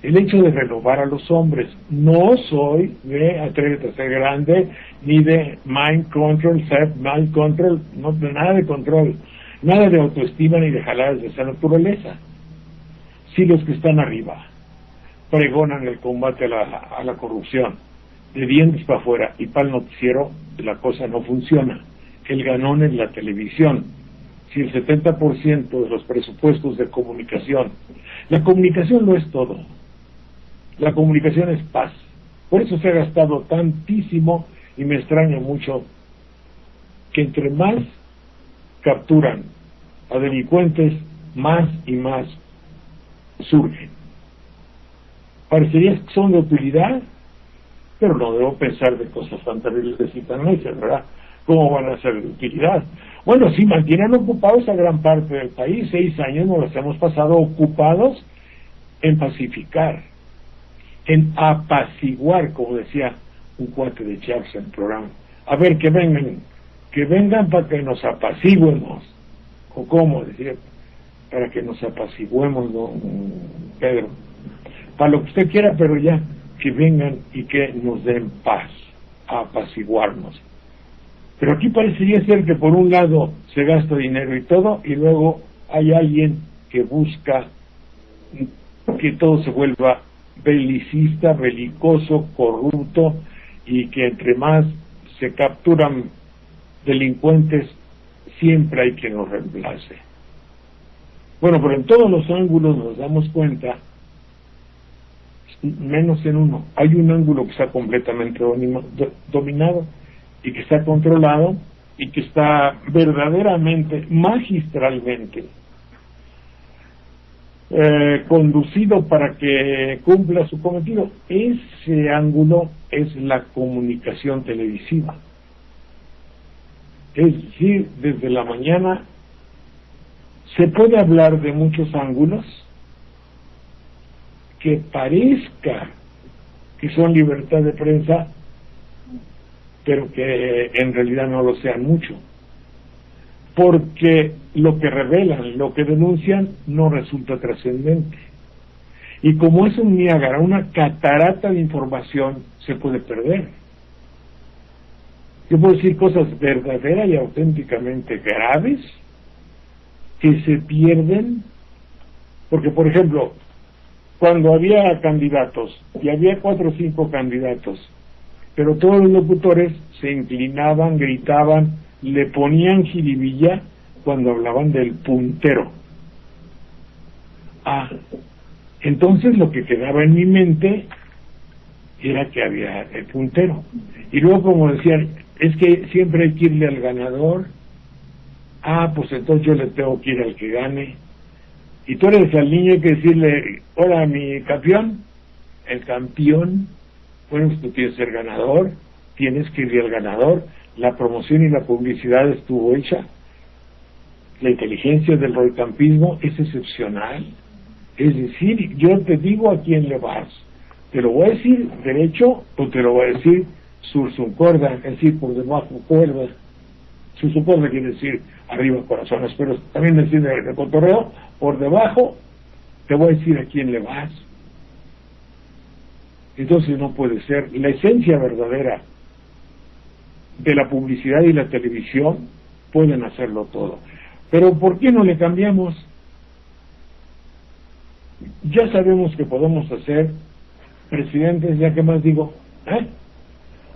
Speaker 5: el hecho de renovar a los hombres. No soy de atrévete a ser grande, ni de mind control, self-mind control, no, nada de control, nada de autoestima ni de jaladas de esa naturaleza. Si los que están arriba pregonan el combate a la corrupción, de dientes para afuera y para el noticiero, la cosa no funciona. El ganón es la televisión. Si el 70% de los presupuestos de comunicación, la comunicación no es todo, la comunicación es paz. Por eso se ha gastado tantísimo, y me extraña mucho que entre más capturan a delincuentes, más y más surgen. Parecería que son de utilidad, pero no debo pensar de cosas tan terribles y tan necias, ¿verdad? ¿Cómo van a ser de utilidad? Bueno, sí, mantienen ocupados a gran parte del país. 6 años nos los hemos pasado ocupados en pacificar, en apaciguar, como decía un cuate de Chaps en el programa. A ver, que vengan para que nos apaciguemos. O cómo decir, para que nos apaciguemos, Pedro, para lo que usted quiera, pero ya que vengan y que nos den paz, a apaciguarnos. Pero aquí parecería ser que por un lado se gasta dinero y todo, y luego hay alguien que busca que todo se vuelva belicista, belicoso, corrupto, y que entre más se capturan delincuentes, siempre hay quien los reemplace. Bueno, pero en todos los ángulos nos damos cuenta, menos en uno. Hay un ángulo que está completamente dominado y que está controlado y que está verdaderamente, magistralmente conducido para que cumpla su cometido. Ese ángulo es la comunicación televisiva. Es decir, desde la mañana se puede hablar de muchos ángulos que parezca que son libertad de prensa, pero que en realidad no lo sean mucho, porque lo que revelan, lo que denuncian, no resulta trascendente. Y como es un Niágara, una catarata de información, se puede perder. Yo puedo decir cosas verdaderas y auténticamente graves que se pierden, porque por ejemplo, cuando había candidatos, y había 4 o 5 candidatos, pero todos los locutores se inclinaban, gritaban, le ponían jiribilla cuando hablaban del puntero. Entonces lo que quedaba en mi mente era que había el puntero. Y luego, como decían, es que siempre hay que irle al ganador. Pues entonces yo le tengo que ir al que gane. Y tú eres al niño, hay que decirle, hola mi campeón, el campeón. Bueno, tú tienes que ser ganador, tienes que ir al ganador. La promoción y la publicidad estuvo hecha. La inteligencia del roicampismo es excepcional. Es decir, yo te digo a quién le vas. Te lo voy a decir derecho o te lo voy a decir sursumcorda, es decir, por debajo cuerda. Sursumcorda quiere decir arriba corazones, pero también decir de cotorreo, por debajo te voy a decir a quién le vas. Entonces no puede ser. La esencia verdadera de la publicidad y la televisión pueden hacerlo todo. Pero ¿por qué no le cambiamos? Ya sabemos que podemos hacer presidentes, ya que más digo,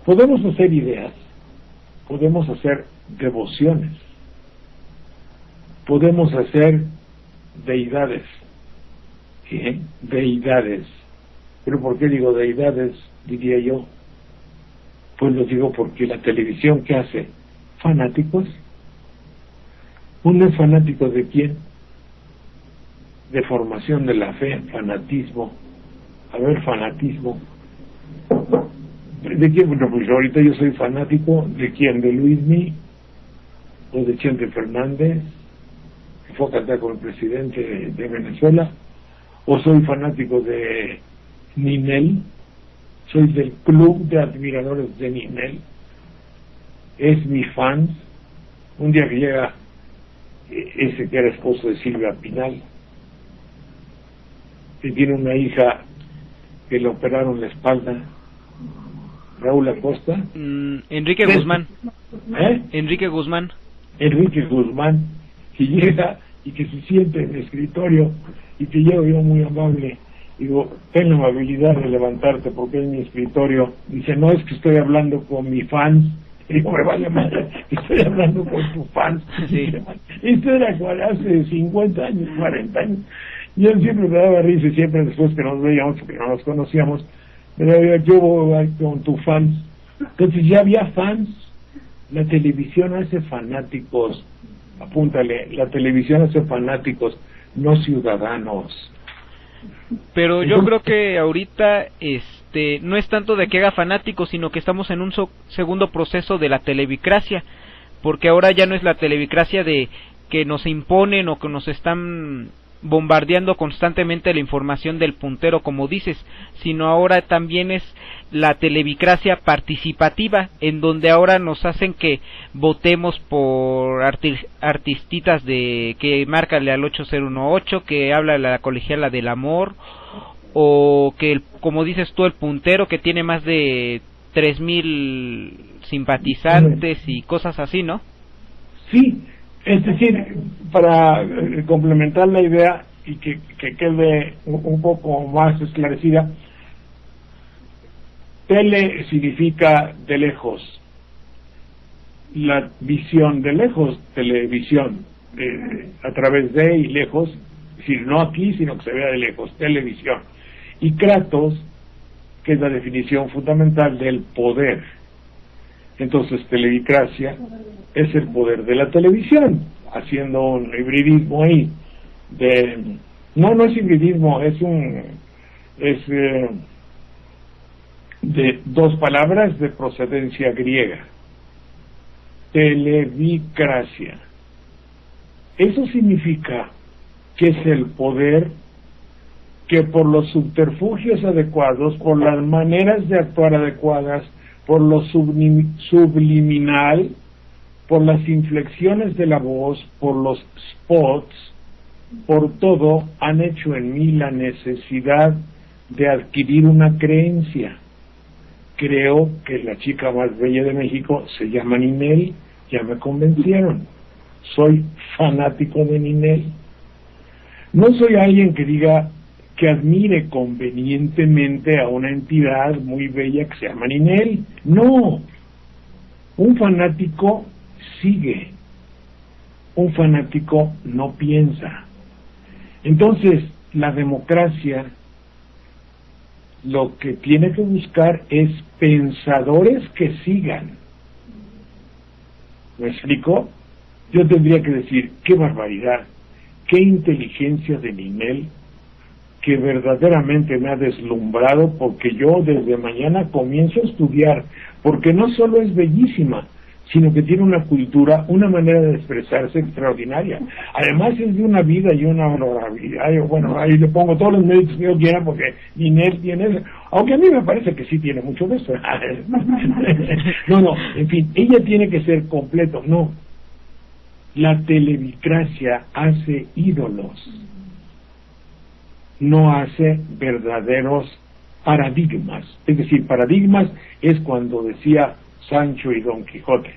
Speaker 5: podemos hacer ideas, podemos hacer devociones, podemos hacer deidades, ¿sí? Deidades. ¿Pero por qué digo deidades? Diría yo. Pues lo digo porque la televisión, ¿qué hace? Fanáticos. ¿Uno es fanático de quién? De formación de la fe, fanatismo. A ver, fanatismo. ¿De quién? Bueno, pues ahorita yo soy fanático de quién, de Luismi, o de Chente Fernández, que fue a cantar con el presidente de Venezuela, o soy fanático de Ninel, soy del club de admiradores de Ninel, es mi fan. Un día que llega ese que era esposo de Silvia Pinal, que tiene una hija que le operaron la espalda, Raúl Acosta,
Speaker 4: Enrique Guzmán. Enrique Guzmán,
Speaker 5: que llega y que se siente en el escritorio y que llego yo muy amable, digo, ten la amabilidad de levantarte porque es mi escritorio. Dice, no, es que estoy hablando con mi fans. Y digo, me vale madre, estoy hablando con tu fans. Sí. Esto era hace 50 años, 40 años. Yo siempre me daba risa, siempre después que nos veíamos, porque no nos conocíamos, me daba, yo voy con tu fans. Entonces ya había fans. La televisión hace fanáticos, apúntale, la televisión hace fanáticos, no ciudadanos.
Speaker 4: Pero yo creo que ahorita no es tanto de que haga fanáticos, sino que estamos en un segundo proceso de la televicracia, porque ahora ya no es la televicracia de que nos imponen o que nos están bombardeando constantemente la información del puntero, como dices, sino ahora también es la televicracia participativa, en donde ahora nos hacen que votemos por artistitas de que márcale al 8018, que habla de la colegiala del amor, o que, como dices tú, el puntero que tiene más de 3,000 simpatizantes y cosas así, ¿no?
Speaker 5: Sí, es decir, para complementar la idea y que quede un poco más esclarecida, tele significa de lejos, la visión de lejos, televisión, a través de y lejos, es decir, no aquí, sino que se vea de lejos, televisión. Y kratos, que es la definición fundamental del poder. Entonces, televicracia es el poder de la televisión, haciendo un hibridismo ahí. No es hibridismo, es de dos palabras de procedencia griega. Televicracia. Eso significa que es el poder que por los subterfugios adecuados, por las maneras de actuar adecuadas, por lo subliminal, por las inflexiones de la voz, por los spots, por todo, han hecho en mí la necesidad de adquirir una creencia. Creo que la chica más bella de México se llama Ninel, ya me convencieron. Soy fanático de Ninel. No soy alguien que diga que admire convenientemente a una entidad muy bella que se llama Ninel. No. Un fanático sigue. Un fanático no piensa. Entonces, la democracia lo que tiene que buscar es pensadores que sigan. ¿Me explico? Yo tendría que decir, qué barbaridad, qué inteligencia de Ninel, que verdaderamente me ha deslumbrado, porque yo desde mañana comienzo a estudiar, porque no solo es bellísima, sino que tiene una cultura, una manera de expresarse extraordinaria. Además es de una vida y una honorabilidad. Bueno, ahí le pongo todos los méritos que yo quiera, porque Ninel tiene, aunque a mí me parece que sí tiene mucho de eso. No, en fin, ella tiene que ser completo. No, la televicracia hace ídolos, no hace verdaderos paradigmas. Es decir, paradigmas es cuando decía Sancho y Don Quijote: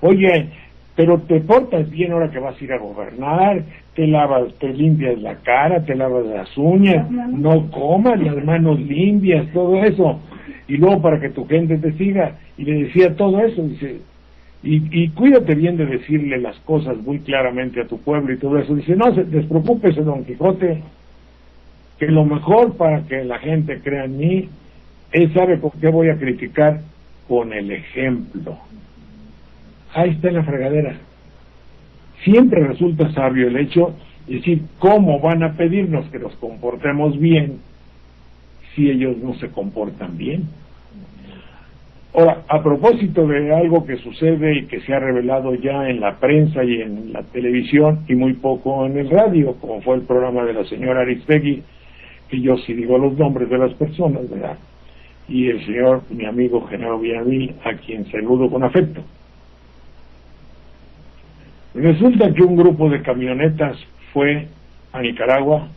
Speaker 5: oye, pero te portas bien ahora que vas a ir a gobernar, te limpias la cara, te lavas las uñas, no comas, las manos limpias, todo eso, y luego para que tu gente te siga. Y le decía todo eso, dice, y cuídate bien de decirle las cosas muy claramente a tu pueblo y todo eso. Dice, no se despreocúpese, Don Quijote, que lo mejor para que la gente crea en mí es, ¿sabe por qué voy a criticar? Con el ejemplo. Ahí está en la fregadera. Siempre resulta sabio el hecho de decir, ¿cómo van a pedirnos que nos comportemos bien si ellos no se comportan bien? Ahora, a propósito de algo que sucede y que se ha revelado ya en la prensa y en la televisión y muy poco en el radio, como fue el programa de la señora Aristegui, que yo sí digo los nombres de las personas, ¿verdad? Y el señor, mi amigo Genaro Villamil, a quien saludo con afecto. Resulta que un grupo de camionetas fue a Nicaragua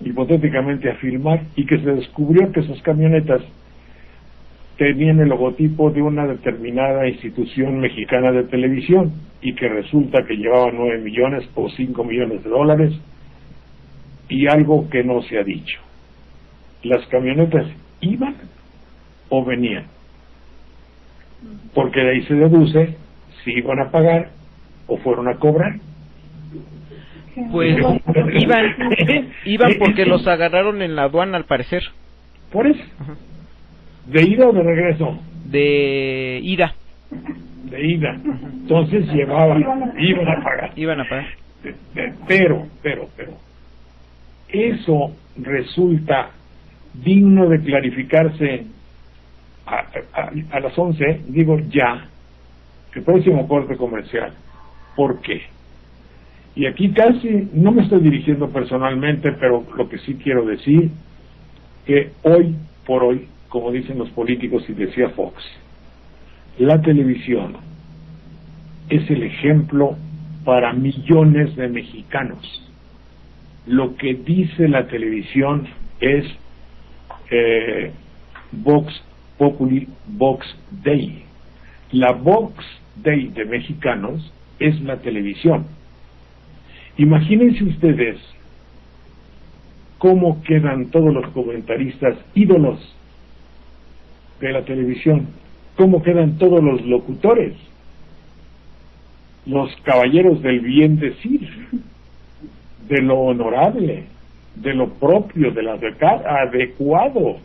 Speaker 5: hipotéticamente a filmar, y que se descubrió que esas camionetas tenían el logotipo de una determinada institución mexicana de televisión, y que resulta que llevaban 9 millones o 5 millones de dólares, y algo que no se ha dicho. ¿Las camionetas iban o venían? Porque de ahí se deduce si iban a pagar o fueron a cobrar.
Speaker 4: Pues iban porque los agarraron en la aduana, al parecer.
Speaker 5: Por eso. Ajá. ¿De ida o de regreso?
Speaker 4: De ida.
Speaker 5: De ida. Entonces iban a pagar.
Speaker 4: Iban a pagar.
Speaker 5: Pero eso resulta digno de clarificarse a las 11, digo ya, el próximo corte comercial. ¿Por qué? Y aquí casi no me estoy dirigiendo personalmente, pero lo que sí quiero decir, que hoy por hoy, como dicen los políticos y decía Fox, la televisión es el ejemplo para millones de mexicanos. Lo que dice la televisión es Vox Populi, Vox Dei. La Vox Dei de mexicanos es la televisión. Imagínense ustedes cómo quedan todos los comentaristas ídolos de la televisión, cómo quedan todos los locutores, los caballeros del bien decir, de lo honorable, de lo propio, de lo adecuado.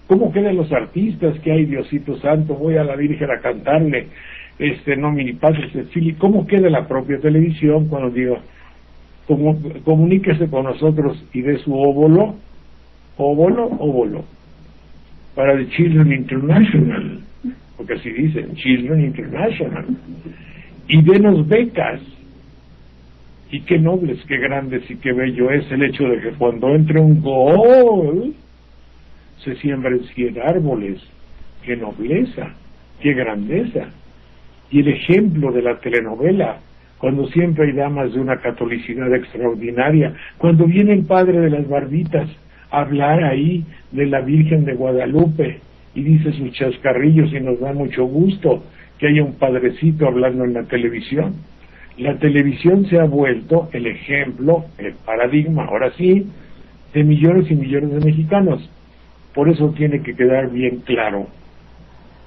Speaker 5: ¿Cómo quedan los artistas que hay, Diosito Santo, voy a la Virgen a cantarle, Nomini Patris et Filii? ¿Cómo queda la propia televisión cuando digo, comuníquese con nosotros y dé su óvulo, para The Children International, porque así dicen, Children International, y denos becas? Y qué nobles, qué grandes y qué bello es el hecho de que cuando entre un gol se siembren 100 árboles. Qué nobleza, qué grandeza. Y el ejemplo de la telenovela, cuando siempre hay damas de una catolicidad extraordinaria, cuando viene el padre de las barbitas a hablar ahí de la Virgen de Guadalupe y dice sus chascarrillos, y nos da mucho gusto que haya un padrecito hablando en la televisión. La televisión se ha vuelto el ejemplo, el paradigma, ahora sí, de millones y millones de mexicanos. Por eso tiene que quedar bien claro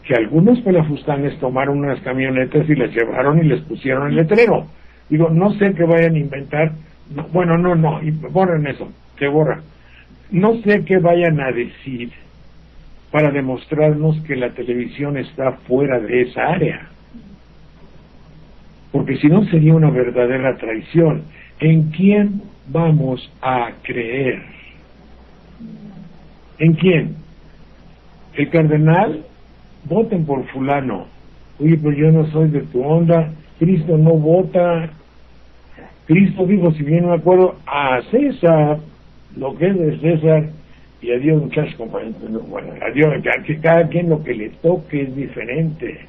Speaker 5: que algunos pelafustanes tomaron unas camionetas y las llevaron y les pusieron el letrero. Digo, no sé qué vayan a inventar, no, y borren eso, se borra. No sé qué vayan a decir para demostrarnos que la televisión está fuera de esa área. Porque si no sería una verdadera traición. ¿En quién vamos a creer? ¿En quién? ¿El cardenal? Voten por fulano. Oye, pero yo no soy de tu onda. Cristo no vota. Cristo dijo, si bien no me acuerdo, a César lo que es de César, y a Dios, muchachos, compañeros. Bueno, a Dios, que cada quien lo que le toque es diferente.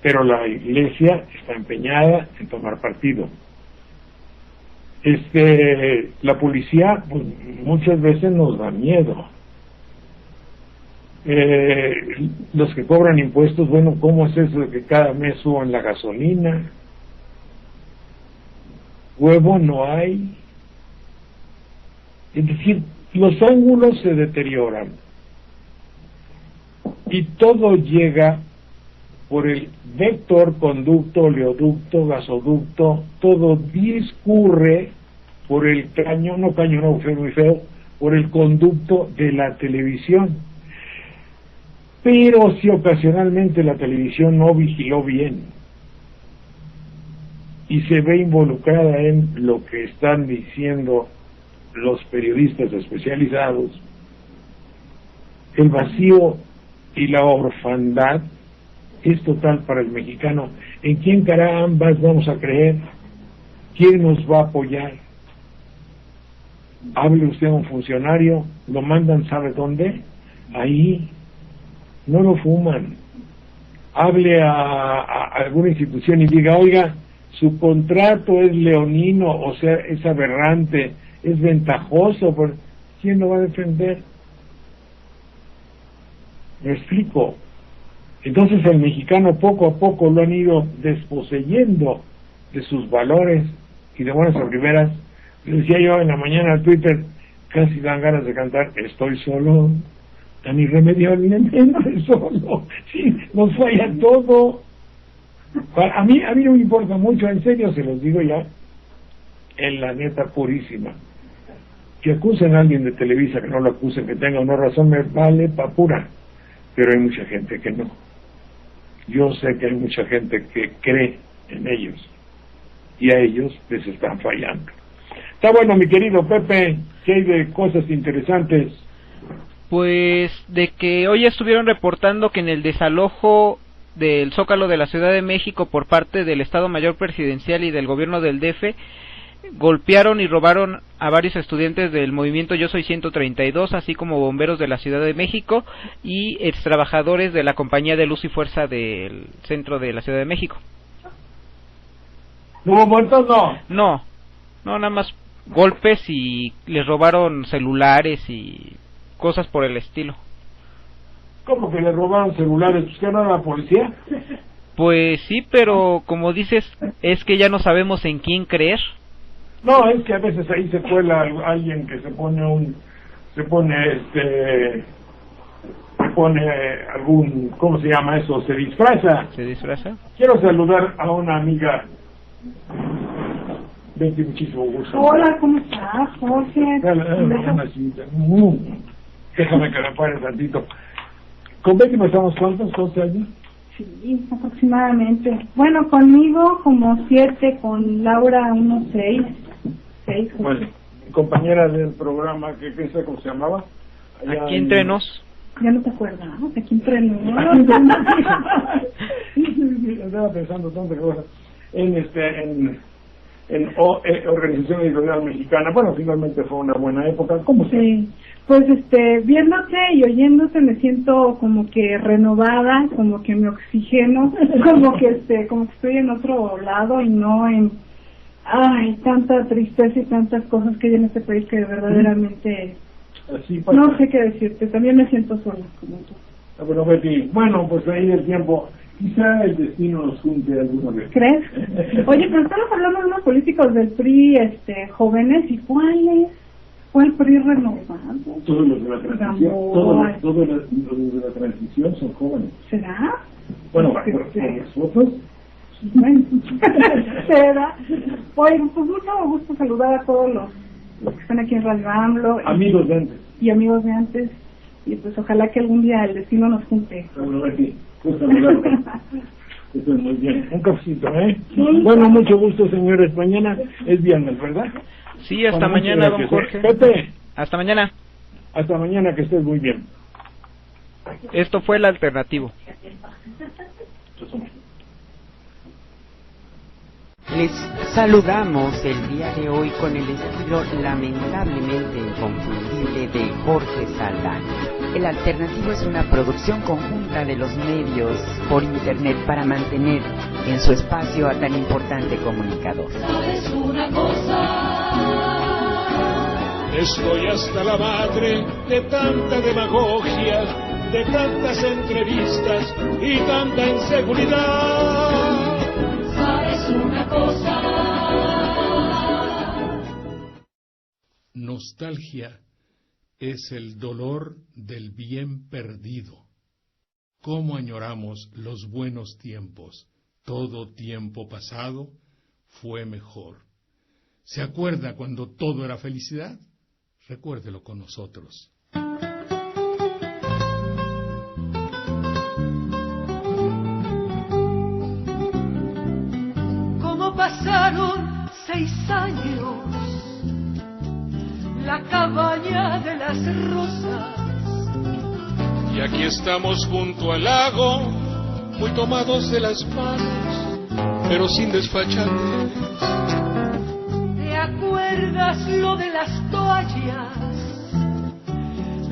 Speaker 5: Pero la Iglesia está empeñada en tomar partido. La policía, pues, muchas veces nos da miedo. Los que cobran impuestos, bueno, ¿cómo es eso de que cada mes suban la gasolina? Huevo no hay. Es decir, los ángulos se deterioran y todo llega por el vector, conducto, oleoducto, gasoducto, todo discurre por el fue muy feo, por el conducto de la televisión. Pero si ocasionalmente la televisión no vigiló bien y se ve involucrada en lo que están diciendo los periodistas especializados, el vacío y la orfandad es total para el mexicano. ¿En quién carambas vamos a creer? ¿Quién nos va a apoyar? Hable usted a un funcionario, lo mandan ¿sabe dónde? Ahí. No lo fuman. Hable a alguna institución y diga, oiga, su contrato es leonino, o sea, es aberrante, es ventajoso. ¿Quién lo va a defender? ¿Me explico? Entonces el mexicano poco a poco lo han ido desposeyendo de sus valores, y de buenas a primeras, decía yo en la mañana a Twitter, casi dan ganas de cantar, estoy solo, tan irremediablemente solo, sí, nos falla todo. A mí no me importa mucho, en serio se los digo ya, en la neta purísima, que acusen a alguien de Televisa, que no lo acusen, que tenga una razón, me vale pa' pura, pero hay mucha gente que no. Yo sé que hay mucha gente que cree en ellos y a ellos les están fallando. Está bueno, mi querido Pepe, ¿qué hay de cosas interesantes?
Speaker 4: Pues de que hoy estuvieron reportando que en el desalojo del Zócalo de la Ciudad de México por parte del Estado Mayor Presidencial y del gobierno del DF, golpearon y robaron a varios estudiantes del movimiento Yo Soy 132, así como bomberos de la Ciudad de México y extrabajadores de la Compañía de Luz y Fuerza del centro de la Ciudad de México.
Speaker 5: ¿No hubo muertos?
Speaker 4: No, nada más golpes y les robaron celulares y cosas por el estilo.
Speaker 5: ¿Cómo que le robaron celulares? ¿Usted no era la policía?
Speaker 4: Pues sí, pero como dices, es que ya no sabemos en quién creer.
Speaker 5: No, es que a veces ahí se cuela alguien que se pone algún, ¿cómo se llama eso? Se disfraza.
Speaker 4: ¿Se disfraza?
Speaker 5: Quiero saludar a una amiga. Betty, muchísimo gusto.
Speaker 6: Hola, ¿cómo estás, Jorge?
Speaker 5: Déjame que me pare tantito. ¿Con Betty me estamos cuántos? ¿12 años?
Speaker 6: Sí, aproximadamente. Bueno, conmigo como 7, con Laura unos 6.
Speaker 5: Bueno, mi compañera del programa, ¿qué sé cómo se llamaba?
Speaker 4: Aquí entre nos.
Speaker 6: Ya no te acuerdas, aquí entre nos.
Speaker 5: Estaba pensando tantas cosas. En Organización Editorial Mexicana. Bueno, finalmente fue una buena época. ¿Cómo se?
Speaker 6: Sí, pues viéndote y oyéndote me siento como que renovada, como que me oxigeno, como que estoy en otro lado y no en tanta tristeza y tantas cosas que hay en este país que verdaderamente
Speaker 5: así
Speaker 6: no sé qué decirte. También me siento sola como tú.
Speaker 5: Bueno, Betty, pues ahí el tiempo, quizá el destino nos junte alguna vez.
Speaker 6: ¿Crees? Oye, pero estamos hablando de unos políticos del PRI jóvenes, ¿y cuáles? ¿Cuál PRI renovado?
Speaker 5: Todos los de la transición, todos los de la transición son jóvenes.
Speaker 6: ¿Será?
Speaker 5: Bueno, las fotos.
Speaker 6: Bueno, ¿será? Oye, pues mucho gusto saludar a todos los que están aquí en Radio AMLO.
Speaker 5: Amigos de antes.
Speaker 6: Y amigos de antes. Y pues ojalá que algún día el destino nos junte.
Speaker 5: Bueno, Betty, gusto saludarte. Eso es muy bien. Un cafecito, ¿eh? Sí. Bueno, mucho gusto, señores. Mañana es viernes, ¿verdad?
Speaker 4: Sí, hasta mañana, don Jorge.
Speaker 5: Pepe.
Speaker 4: Hasta mañana.
Speaker 5: Hasta mañana, que estés muy bien.
Speaker 4: Esto fue El Alternativo.
Speaker 2: Les saludamos el día de hoy con el estilo lamentablemente inconfundible de Jorge Saldaña. El Alternativo es una producción conjunta de los medios por internet para mantener en su espacio a tan importante comunicador.
Speaker 3: ¿Sabes una cosa? Estoy hasta la madre de tanta demagogia, de tantas entrevistas y tanta inseguridad. ¿Sabes una cosa?
Speaker 7: Nostalgia es el dolor del bien perdido. ¿Cómo añoramos los buenos tiempos? Todo tiempo pasado fue mejor. ¿Se acuerda cuando todo era felicidad? Recuérdelo con nosotros.
Speaker 8: ¿Cómo pasaron 6 años? La cabaña de las rosas.
Speaker 3: Y aquí estamos junto al lago, muy tomados de las manos, pero sin desfachatez.
Speaker 8: ¿Te acuerdas lo de las toallas?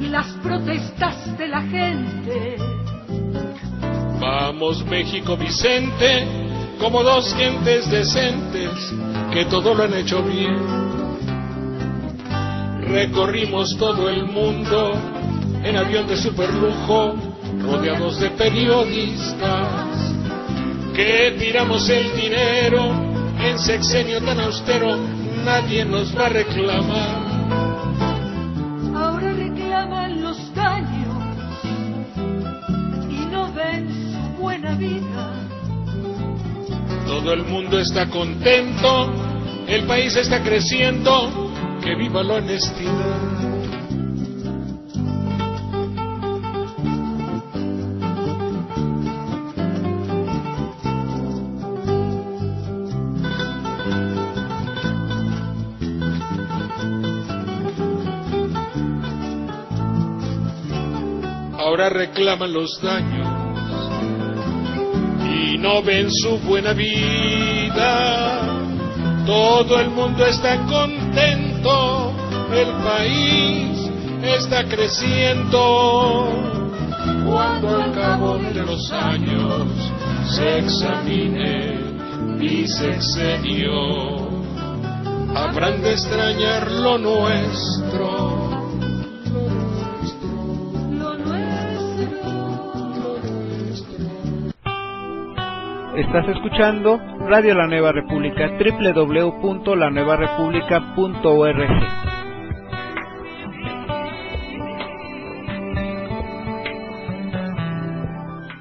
Speaker 8: Las protestas de la gente.
Speaker 3: Vamos México Vicente, como dos gentes decentes que todo lo han hecho bien. Recorrimos todo el mundo en avión de superlujo, rodeados de periodistas, que tiramos el dinero en sexenio tan austero, nadie nos va a reclamar.
Speaker 8: Ahora reclaman los daños y no ven su buena vida.
Speaker 3: Todo el mundo está contento, el país está creciendo, que viva la honestidad. Ahora reclaman los daños y no ven su buena vida. Todo el mundo está contento, el país está creciendo. Cuando al cabo de los años se examine mi sexenio, habrán de extrañar lo nuestro.
Speaker 4: Estás escuchando Radio La Nueva República, www.lanuevarepublica.org.